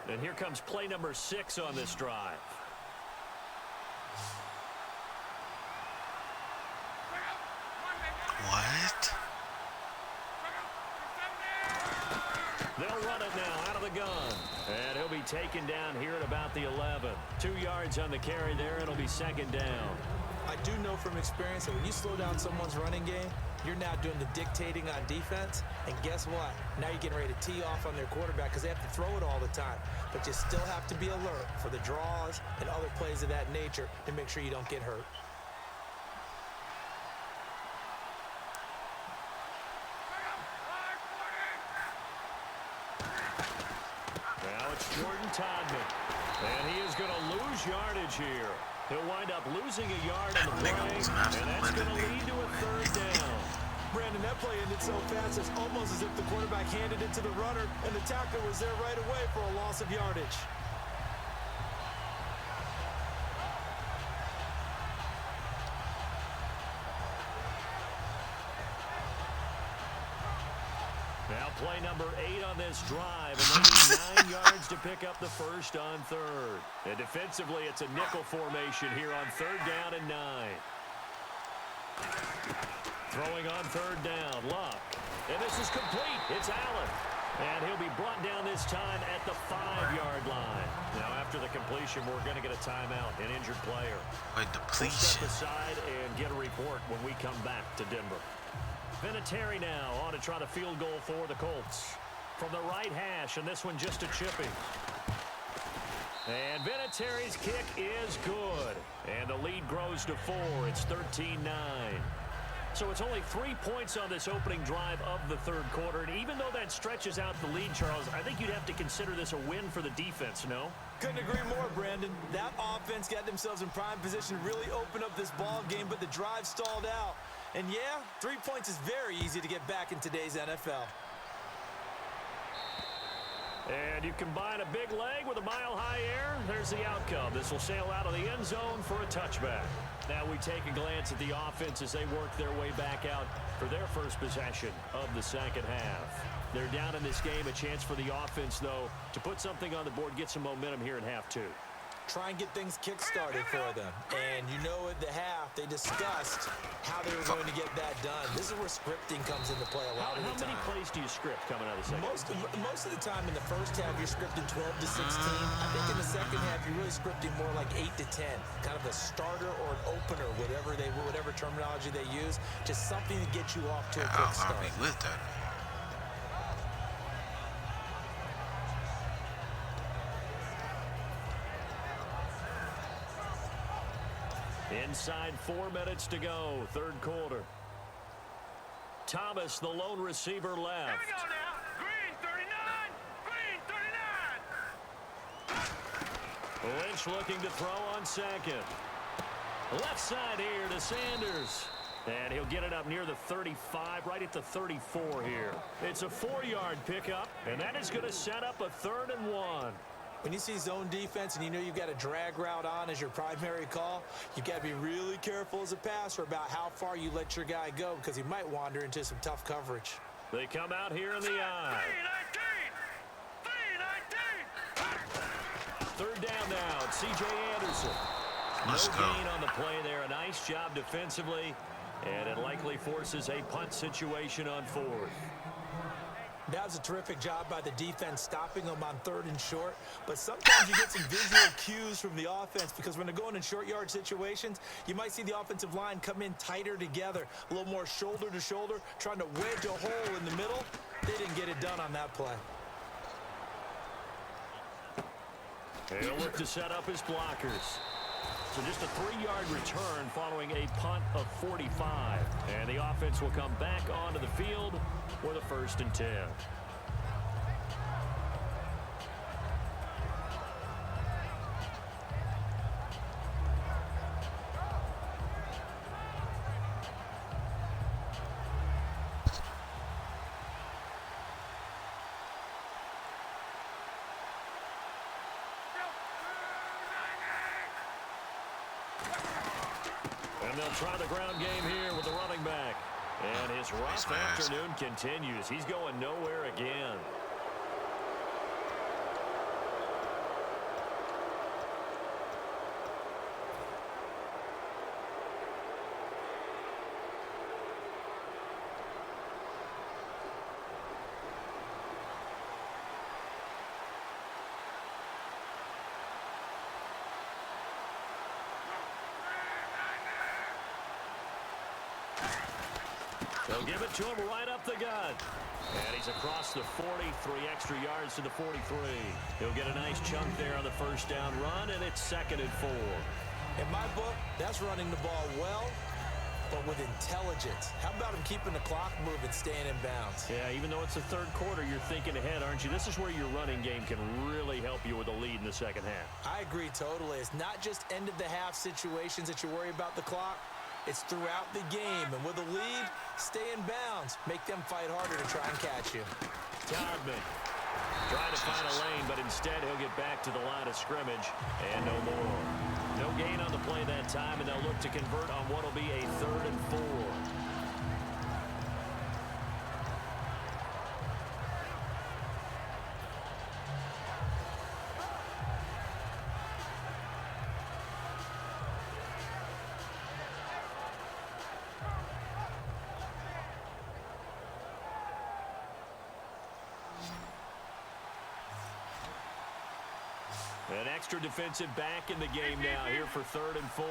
And here comes play number 6 on this drive. What? They'll run it now out of the gun. And he'll be taken down here at about the 11. 2 yards on the carry there. It'll be second down. I do know from experience that when you slow down someone's running game, you're now doing the dictating on defense. And guess what? Now you're getting ready to tee off on their quarterback because they have to throw it all the time. But you still have to be alert for the draws and other plays of that nature to make sure you don't get hurt. Now it's Jordan Todman. And he is going to lose yardage here. He'll wind up losing a yard on the play, and that's going to lead to a third down. Brandon, that play ended so fast, it's almost as if the quarterback handed it to the runner, and the tackler was there right away for a loss of yardage. Now play number 8 on this drive, and they need 9 yards to pick up the first on third. And defensively, it's a nickel formation here on third down and 9. Throwing on third down, Luck. And this is complete. It's Allen. And he'll be brought down this time at the 5-yard line. Now, after the completion, we're going to get a timeout, an injured player. Wait, We'll step depletion. aside and get a report when we come back to Denver. Vinatieri now on to try the field goal for the Colts. From the right hash, and this one just a chipping. And Vinatieri's kick is good. And the lead grows to 4. It's 13-9. So it's only 3 points on this opening drive of the third quarter. And even though that stretches out the lead, Charles, I think you'd have to consider this a win for the defense, no? Couldn't agree more, Brandon. That offense got themselves in prime position to really open up this ball game, but the drive stalled out. And yeah, 3 points is very easy to get back in today's NFL. And you combine a big leg with a mile-high air, there's the outcome. This will sail out of the end zone for a touchback. Now we take a glance at the offense as they work their way back out for their first possession of the second half. They're down in this game. A chance for the offense, though, to put something on the board, get some momentum here in half 2. Try and get things kick-started for them. And you know at the half, they discussed how they were going to get that done. This is where scripting comes into play a lot of the time. How many plays do you script coming out of the second? Most of the time in the first half, you're scripting 12 to 16. I think in the second half, you're really scripting more like 8 to 10. Kind of a starter or an opener, whatever terminology they use. Just something to get you off to a quick start. I'll be with that. Inside 4 minutes to go, third quarter. Thomas, the lone receiver, Here left. we go now. Green 39. Green 39. Lynch looking to throw on second. Left side here to Sanders. And he'll get it up near the 35, right at the 34 here. It's a 4-yard pickup, and that is going to set up a 3rd and 1. When you see zone defense and you know you've got a drag route on as your primary call, you've got to be really careful as a passer about how far you let your guy go because he might wander into some tough coverage. They come out here in the eye. 3rd down now. It's C.J. Anderson. Let's no go. gain on the play there. A nice job defensively, and it likely forces a punt situation on 4th. That was a terrific job by the defense stopping them on 3rd and short. But sometimes you get some visual cues from the offense because when they're going in short yard situations, you might see the offensive line come in tighter together, a little more shoulder to shoulder, trying to wedge a hole in the middle. They didn't get it done on that play. He'll look to set up his blockers. So just a 3-yard return following a punt of 45. And the offense will come back onto the field with a 1st and 10. And they'll try the ground game here with the running back. And his rough afternoon continues. He's going nowhere again. They'll give it to him right up the gut. And he's across the 40, 3 extra yards to the 43. He'll get a nice chunk there on the 1st down run, and it's 2nd and 4. In my book, that's running the ball well, but with intelligence. How about him keeping the clock moving, staying in bounds? Yeah, even though it's the 3rd quarter, you're thinking ahead, aren't you? This is where your running game can really help you with a lead in the 2nd half. I agree totally. It's not just end-of-the-half situations that you worry about the clock. It's throughout the game. And with a lead, stay in bounds. Make them fight harder to try and catch you. Todman trying to find a lane, but instead he'll get back to the line of scrimmage and no more. No gain on the play that time, and they'll look to convert on what will be a 3rd and 4. An extra defensive back in the game now here for 3rd and 4.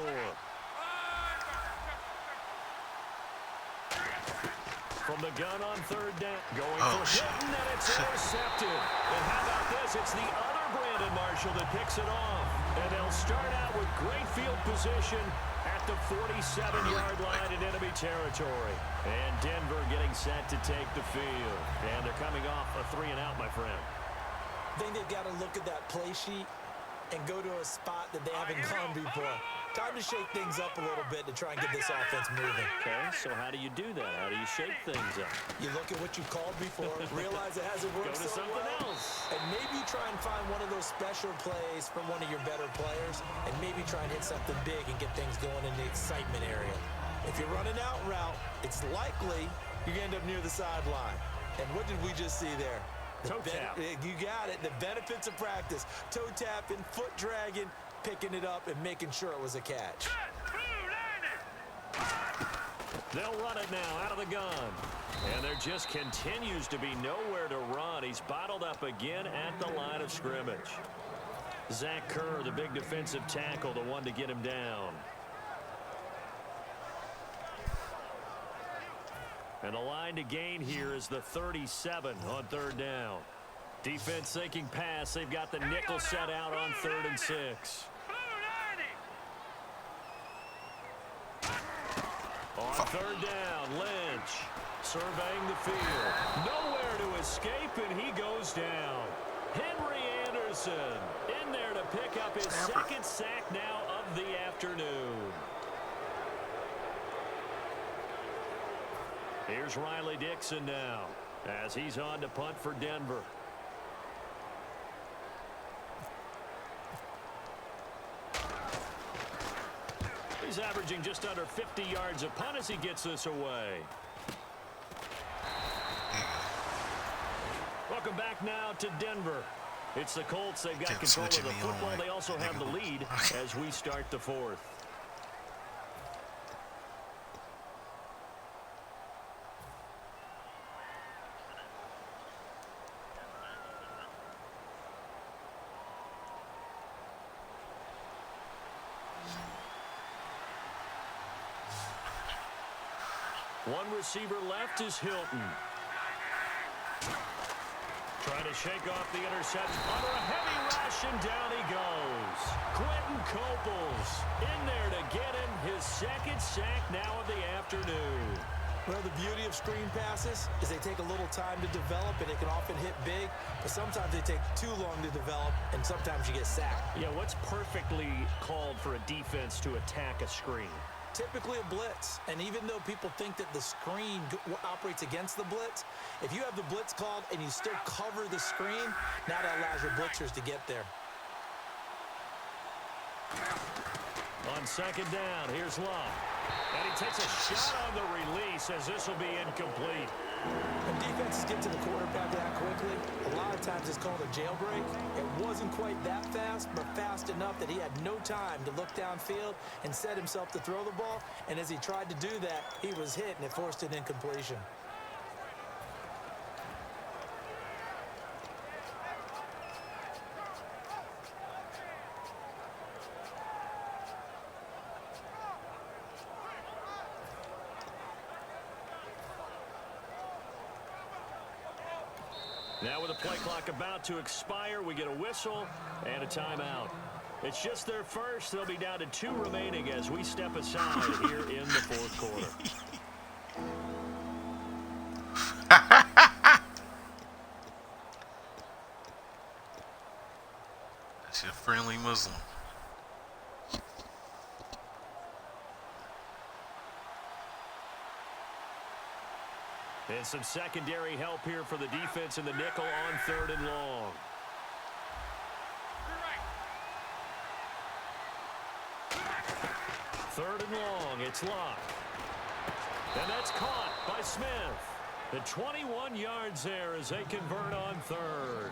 From the gun on 3rd down. Going for Hilton, and it's intercepted. And how about this? It's the other Brandon Marshall that picks it off. And they'll start out with great field position at the 47-yard line in enemy territory. And Denver getting set to take the field. And they're coming off a 3-and-out, my friend. I think they've got to look at that play sheet and go to a spot that they haven't gone before. Time to shake things up a little bit to try and get this offense moving. Okay, so how do you do that? How do you shake things up? You look at what you called before, realize it hasn't worked Go to so something well, else. and maybe try and find one of those special plays from one of your better players, and maybe try and hit something big and get things going in the excitement area. If you're running out route, it's likely you're going to end up near the sideline. And what did we just see there? Toe tap. You got it. The benefits of practice. Toe tapping, foot dragging, picking it up, and making sure it was a catch. They'll run it now out of the gun. And there just continues to be nowhere to run. He's bottled up again at the line of scrimmage. Zach Kerr, the big defensive tackle, the one to get him down. And the line to gain here is the 37 on 3rd down. Defense thinking pass. They've got the nickel set out on 3rd and 6. On 3rd down, Lynch surveying the field. Nowhere to escape, and he goes down. Henry Anderson in there to pick up his 2nd sack now of the afternoon. Here's Riley Dixon now as he's on to punt for Denver. He's averaging just under 50 yards a punt as he gets this away. Welcome back now to Denver. It's the Colts. They've got control of the football. They also have the lead as we start the fourth. One receiver left is Hilton. Trying to shake off the interception. Under a heavy rush, and down he goes. Quentin Coples in there to get him his second sack now of the afternoon. Well, the beauty of screen passes is they take a little time to develop, and they can often hit big, but sometimes they take too long to develop, and sometimes you get sacked. Yeah, what's perfectly called for a defense to attack a screen? Typically a blitz, and even though people think that the screen operates against the blitz, if you have the blitz called and you still cover the screen, now that allows your blitzers to get there. On second down, here's Love. And he takes a shot on the release as this will be incomplete. When defenses get to the quarterback that quickly, a lot of times it's called a jailbreak. It wasn't quite that fast, but fast enough that he had no time to look downfield and set himself to throw the ball. And as he tried to do that, he was hit, and it forced an incompletion. Now with the play clock about to expire, we get a whistle and a timeout. It's just their first. They'll be down to 2 remaining as we step aside here in the fourth quarter. That's your friendly Muslim. And some secondary help here for the defense in the nickel on 3rd and long. Third and long, it's locked. And that's caught by Smith. The 21 yards there as they convert on 3rd.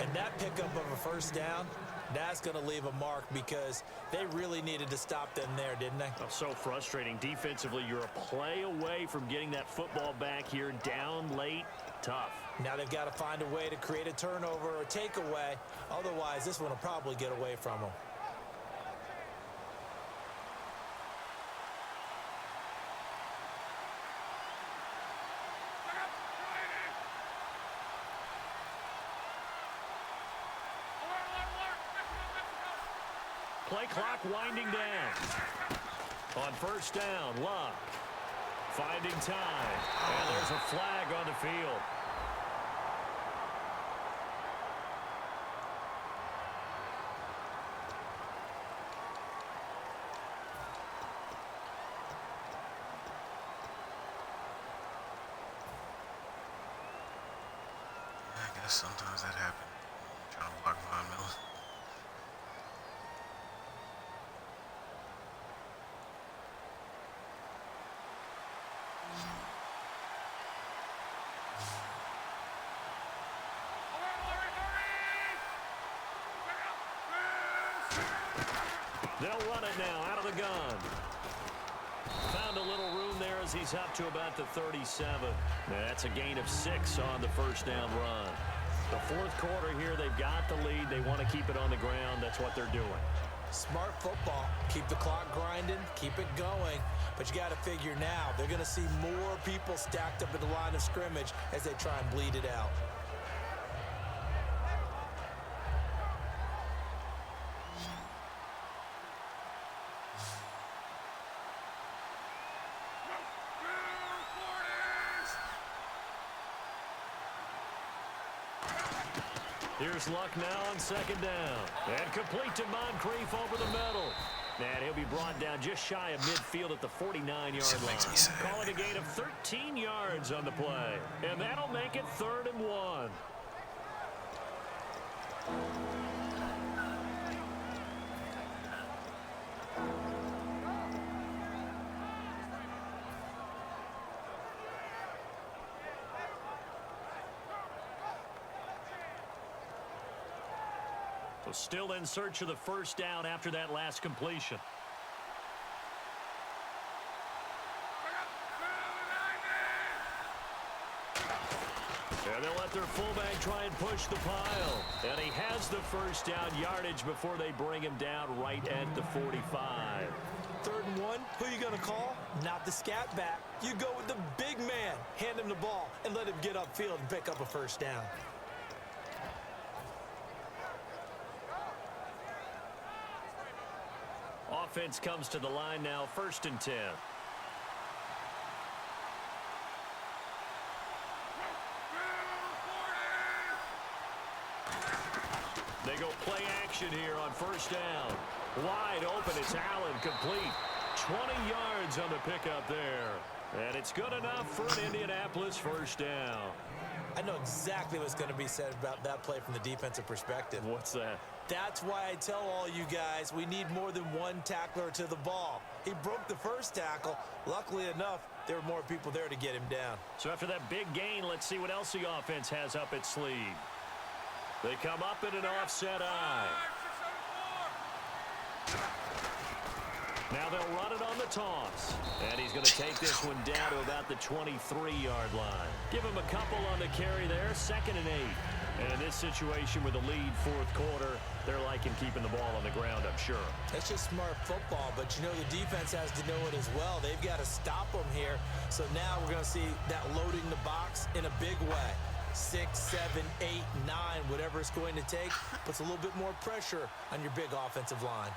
And that pickup of a first down, that's going to leave a mark because they really needed to stop them there, didn't they? Oh, so frustrating. Defensively, you're a play away from getting that football back here. Down late, tough. Now they've got to find a way to create a turnover or takeaway. Otherwise, this one will probably get away from them. Play clock winding down. On first down, Love finding time. And there's a flag on the field. I guess sometimes that happens. Trying to block Von Miller. They'll run it now out of the gun. Found a little room there as he's up to about the 37. That's a gain of 6 on the first down run. The fourth quarter here, they've got the lead. They want to keep it on the ground. That's what they're doing. Smart football. Keep the clock grinding. Keep it going. But you got to figure now, they're going to see more people stacked up at the line of scrimmage as they try and bleed it out. Here's Luck now on second down. And complete to Moncrief over the middle. And he'll be brought down just shy of midfield at the 49-yard This makes me line. sad. Call it a gain of 13 yards on the play. And that'll make it 3rd and 1. So still in search of the first down after that last completion. And they'll let their fullback try and push the pile. And he has the first down yardage before they bring him down right at the 45. 3rd and 1, who you going to call? Not the scat back. You go with the big man. Hand him the ball and let him get upfield and pick up a first down. Offense comes to the line now, 1st and 10. They go play action here on 1st down. Wide open, it's Allen, complete. 20 yards on the pickup there. And it's good enough for an Indianapolis first down. I know exactly what's going to be said about that play from the defensive perspective. What's that? That's why I tell all you guys we need more than one tackler to the ball. He broke the first tackle. Luckily enough, there were more people there to get him down. So after that big gain, let's see what else the offense has up its sleeve. They come up in an offset eye. Now they'll run it on the toss. And he's going to take this one down to about the 23-yard line. Give him a couple on the carry there, 2nd and 8. And in this situation with the lead 4th quarter, they're liking keeping the ball on the ground, I'm sure. That's just smart football, but you know the defense has to know it as well. They've got to stop them here. So now we're going to see that loading the box in a big way. 6, 7, 8, 9, whatever it's going to take, puts a little bit more pressure on your big offensive line.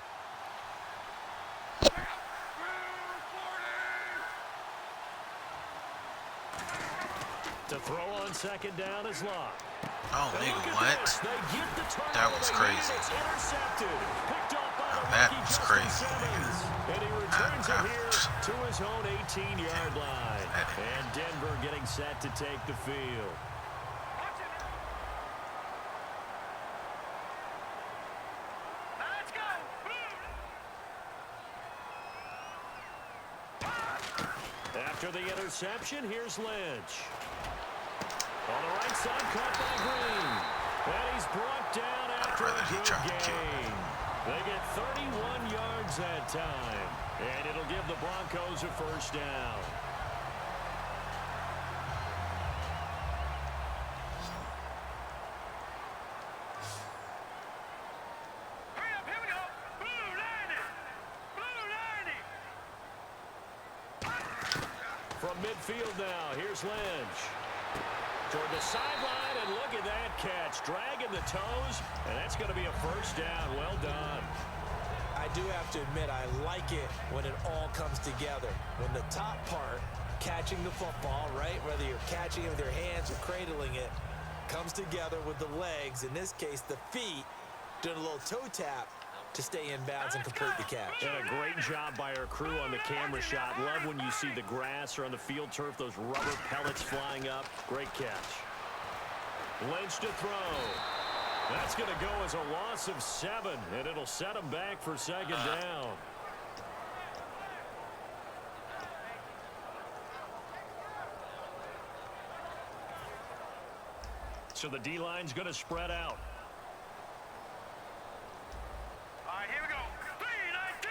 To throw on 2nd down is Locke. Oh, nigga, what? That was crazy. Now that was crazy, nigga. And he returns it here to his own 18-yard line. And Denver getting set to take the field. Let's go. After the interception, here's Lynch. On the right side, caught by Green. And he's brought down after a good gain. They get 31 yards that time. And it'll give the Broncos a first down. Hurry up, here we go. Blue 90. Blue 90. From midfield now, here's Lynch. Toward the sideline, and look at that catch. Dragging the toes, and that's going to be a first down. Well done. I do have to admit, I like it when it all comes together. When the top part, catching the football, right, whether you're catching it with your hands or cradling it, comes together with the legs, in this case the feet, doing a little toe tap to stay in bounds and complete the catch. And a great job by our crew on the camera shot. Love when you see the grass or on the field turf, those rubber pellets flying up. Great catch. Lynch to throw. That's going to go as a loss of 7, and it'll set him back for 2nd down. So the D-line's going to spread out. All right, here we go. 3-19.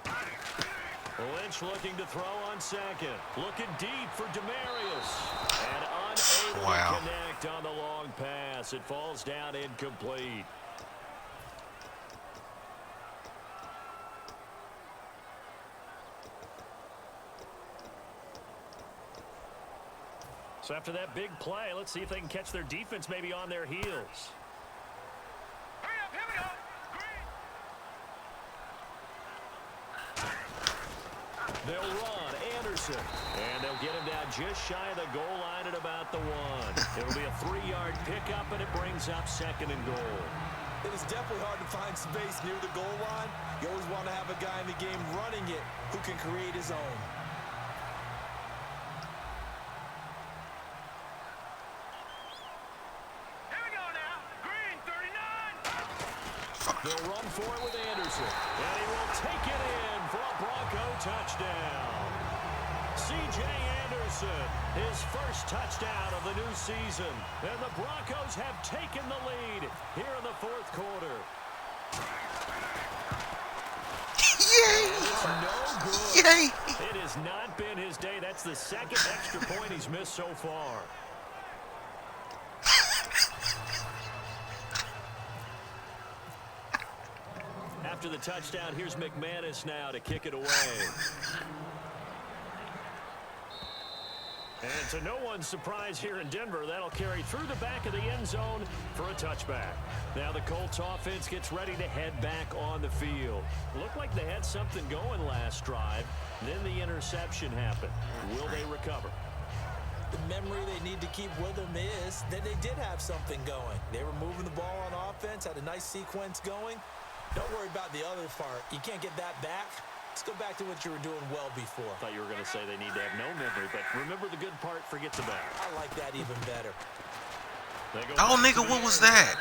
3-19. Lynch looking to throw on 2nd. Looking deep for Demarius. And unable to connect on the long pass. It falls down incomplete. So after that big play, let's see if they can catch their defense maybe on their heels. Hurry up, here we go. They'll run Anderson, and they'll get him down just shy of the goal line at about the 1. It'll be a 3-yard pickup, and it brings up 2nd and goal. It is definitely hard to find space near the goal line. You always want to have a guy in the game running it who can create his own. Here we go now. Green, 39. They'll run for it with Anderson. And he will take it in for a Bronco touchdown. C.J. Anderson, his first touchdown of the new season. And the Broncos have taken the lead here in the fourth quarter. Yay! It's no good. Yay! It has not been his day. That's the second extra point he's missed so far. After the touchdown, here's McManus now to kick it away. And to no one's surprise here in Denver, that'll carry through the back of the end zone for a touchback. Now the Colts offense gets ready to head back on the field. Looked like they had something going last drive. Then the interception happened. Will they recover? The memory they need to keep with them is that they did have something going. They were moving the ball on offense, had a nice sequence going. Don't worry about the other part. You can't get that back. Let's go back to what you were doing well before. I thought you were going to say they need to have no memory, but remember the good part, forget the bad. I like that even better. Oh, nigga, what was that?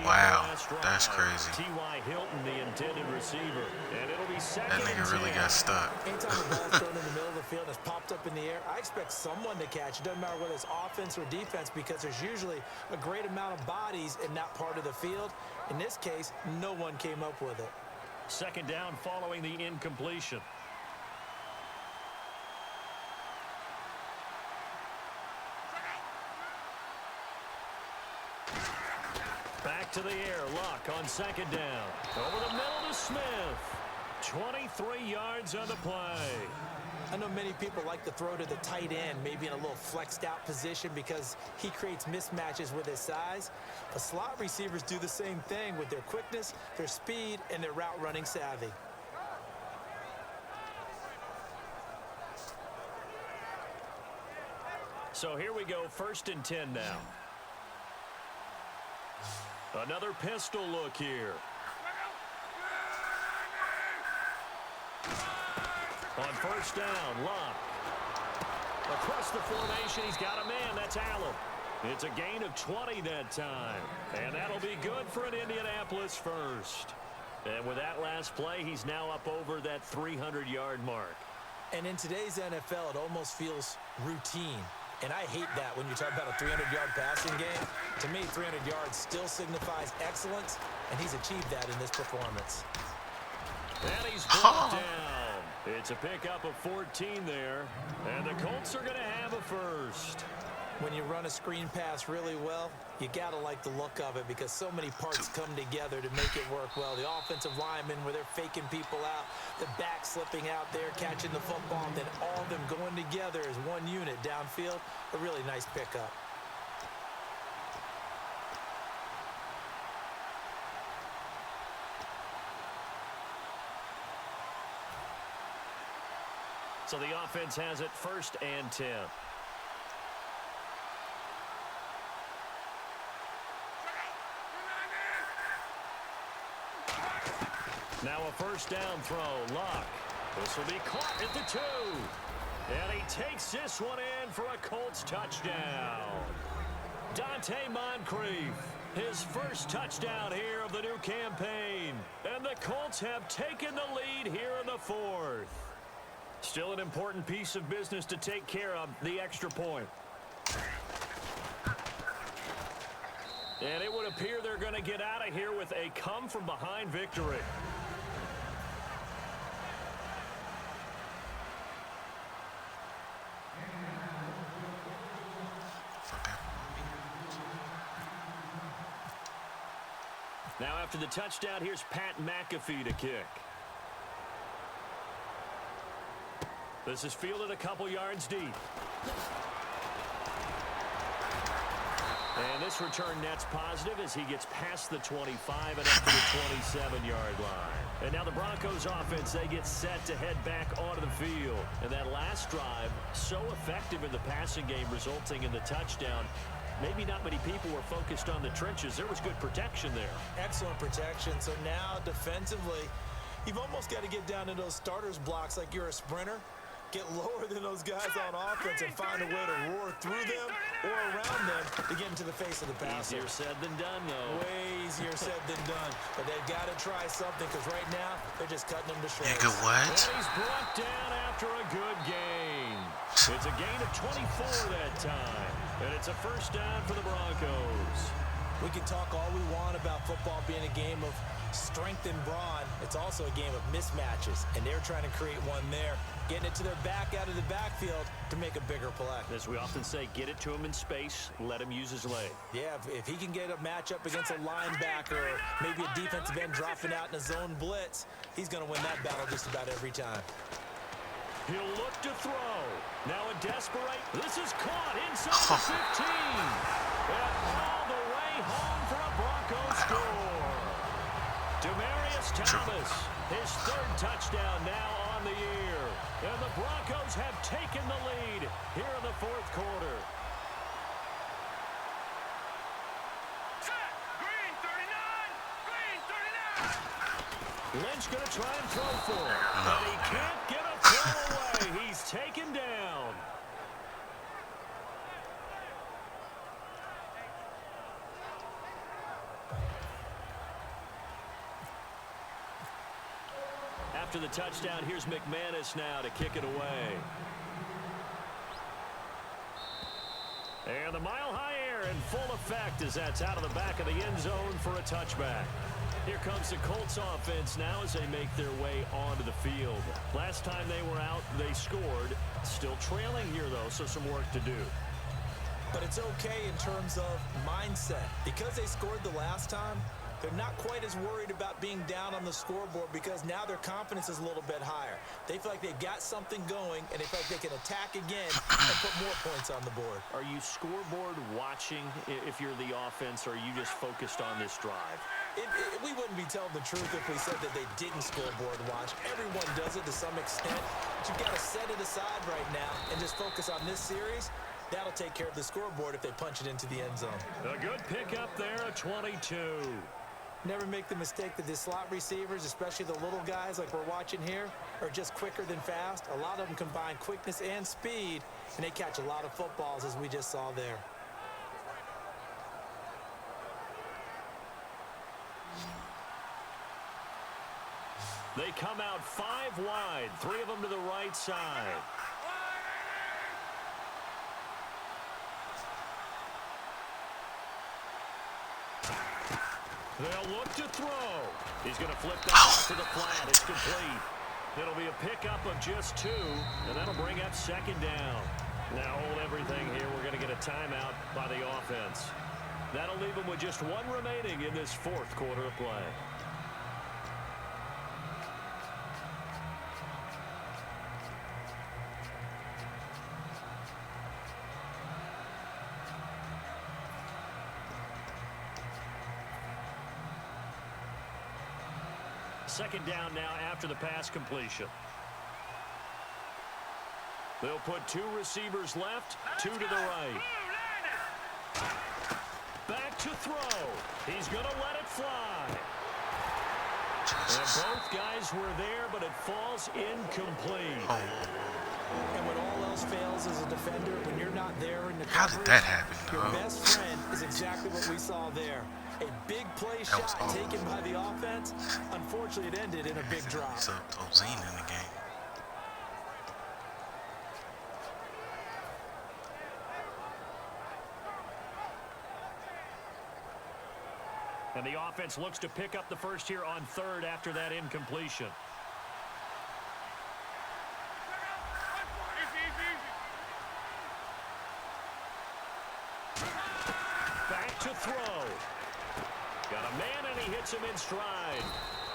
Wow, that's crazy. T.Y. Hilton, the intended receiver, and it'll be second. That nigga really got stuck. Anytime the ball's thrown in the middle of the field and it's popped up in the air, I expect someone to catch. It doesn't matter whether it's offense or defense because there's usually a great amount of bodies in that part of the field. In this case, no one came up with it. Second down following the incompletion. Back to the air. Luck on second down. Over the middle to Smith. 23 yards on the play. I know many people like to throw to the tight end, maybe in a little flexed out position because he creates mismatches with his size. But slot receivers do the same thing with their quickness, their speed, and their route running savvy. So here we go, 1st and 10 now. Another pistol look here. On first down, Luck. Across the formation, he's got a man. That's Allen. It's a gain of 20 that time. And that'll be good for an Indianapolis first. And with that last play, he's now up over that 300-yard mark. And in today's NFL, it almost feels routine. And I hate that when you talk about a 300-yard passing game. To me, 300 yards still signifies excellence, and he's achieved that in this performance. And he's brought down. It's a pickup of 14 there, and the Colts are going to have a first. When you run a screen pass really well, you got to like the look of it because so many parts come together to make it work well. The offensive linemen where they're faking people out, the back slipping out there, catching the football, and then all of them going together as one unit downfield. A really nice pickup. So the offense has it 1st and 10. Now a first down throw. Luck. This will be caught at the 2. And he takes this one in for a Colts touchdown. Dante Moncrief, his first touchdown here of the new campaign. And the Colts have taken the lead here in the 4th. Still an important piece of business to take care of, the extra point. And it would appear they're going to get out of here with a come-from-behind victory. Now after the touchdown, here's Pat McAfee to kick. This is fielded a couple yards deep. And this return net's positive as he gets past the 25 and up to the 27-yard line. And now the Broncos offense, they get set to head back onto the field. And that last drive, so effective in the passing game, resulting in the touchdown. maybe not many people were focused on the trenches. There was good protection there. Excellent protection. So now defensively, you've almost got to get down to those starters blocks like you're a sprinter. Get lower than those guys on offense and find a way to roar through them or around them to get into the face of the passer. Easier said than done, though. Way easier said than done. But they've got to try something because right now they're just cutting them to shreds. Nigga, what? And he's brought down after a good gain. It's a gain of 24 that time. And it's a first down for the Broncos. We can talk all we want about football being a game of strength and brawn. It's also a game of mismatches, and they're trying to create one there, getting it to their back out of the backfield to make a bigger play. As we often say, get it to him in space, let him use his leg. Yeah, if he can get a matchup against a linebacker or maybe a defensive end dropping out in a zone blitz, he's going to win that battle just about every time. He'll look to throw. Now a desperate. This is caught inside the 15. And all the way home for a Broncos score. Demaryius Thomas, his third touchdown now on the year. And the Broncos have taken the lead here in the fourth quarter. Set. Green 39. Green 39. Lynch going to try and throw for it. But he can't get a throw away. He's taken down. After the touchdown, here's McManus now to kick it away. And the mile-high air in full effect as that's out of the back of the end zone for a touchback. Here comes the Colts offense now as they make their way onto the field. Last time they were out, they scored. Still trailing here, though, so some work to do. But it's okay in terms of mindset. Because they scored the last time, they're not quite as worried about being down on the scoreboard because now their confidence is a little bit higher. They feel like they've got something going, and they feel like they can attack again and put more points on the board. Are you scoreboard watching if you're the offense, or are you just focused on this drive? We wouldn't be telling the truth if we said that they didn't scoreboard watch. Everyone does it to some extent. But you've got to set it aside right now and just focus on this series. That'll take care of the scoreboard if they punch it into the end zone. A good pickup there, a 22. Never make the mistake that the slot receivers, especially the little guys like we're watching here, are just quicker than fast. A lot of them combine quickness and speed, and they catch a lot of footballs, as we just saw there. They come out 5 wide, 3 of them to the right side. They'll look to throw. He's going to flip that to the flat. It's complete. It'll be a pickup of just 2, and that'll bring up second down. Now hold everything here. We're going to get a timeout by the offense. That'll leave them with just 1 remaining in this fourth quarter of play. Second down now after the pass completion. They'll put 2 receivers left, 2 to the right. Back to throw. He's going to let it fly. And both guys were there, but it falls incomplete. And when all else fails as a defender, when you're not there in the How did that happen, your dog? best friend is exactly what we saw there. A big play shot taken by the offense. Unfortunately, it ended in a big drop. So Ozine in the game. And the offense looks to pick up the first here on 3rd after that incompletion. Back to throw. Got a man, and he hits him in stride.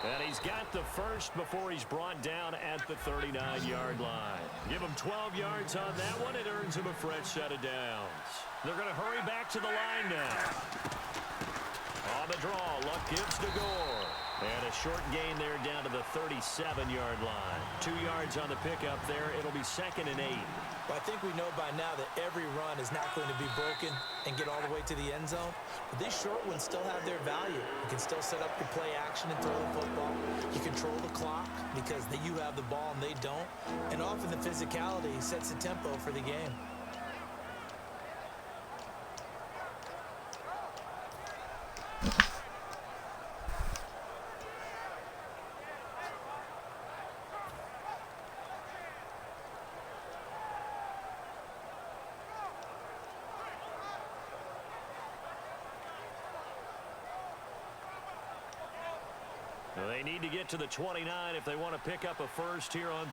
And he's got the first before he's brought down at the 39-yard line. Give him 12 yards on that one. It earns him a fresh set of downs. They're going to hurry back to the line now. On the draw, Luck gives to Gore. And a short gain there down to the 37-yard line. 2 yards on the pickup there. It'll be 2nd and 8. But I think we know by now that every run is not going to be broken and get all the way to the end zone. But these short ones still have their value. You can still set up your play action and throw the football. You control the clock because you have the ball and they don't. And often the physicality sets the tempo for the game. They need to get to the 29 if they want to pick up a first here on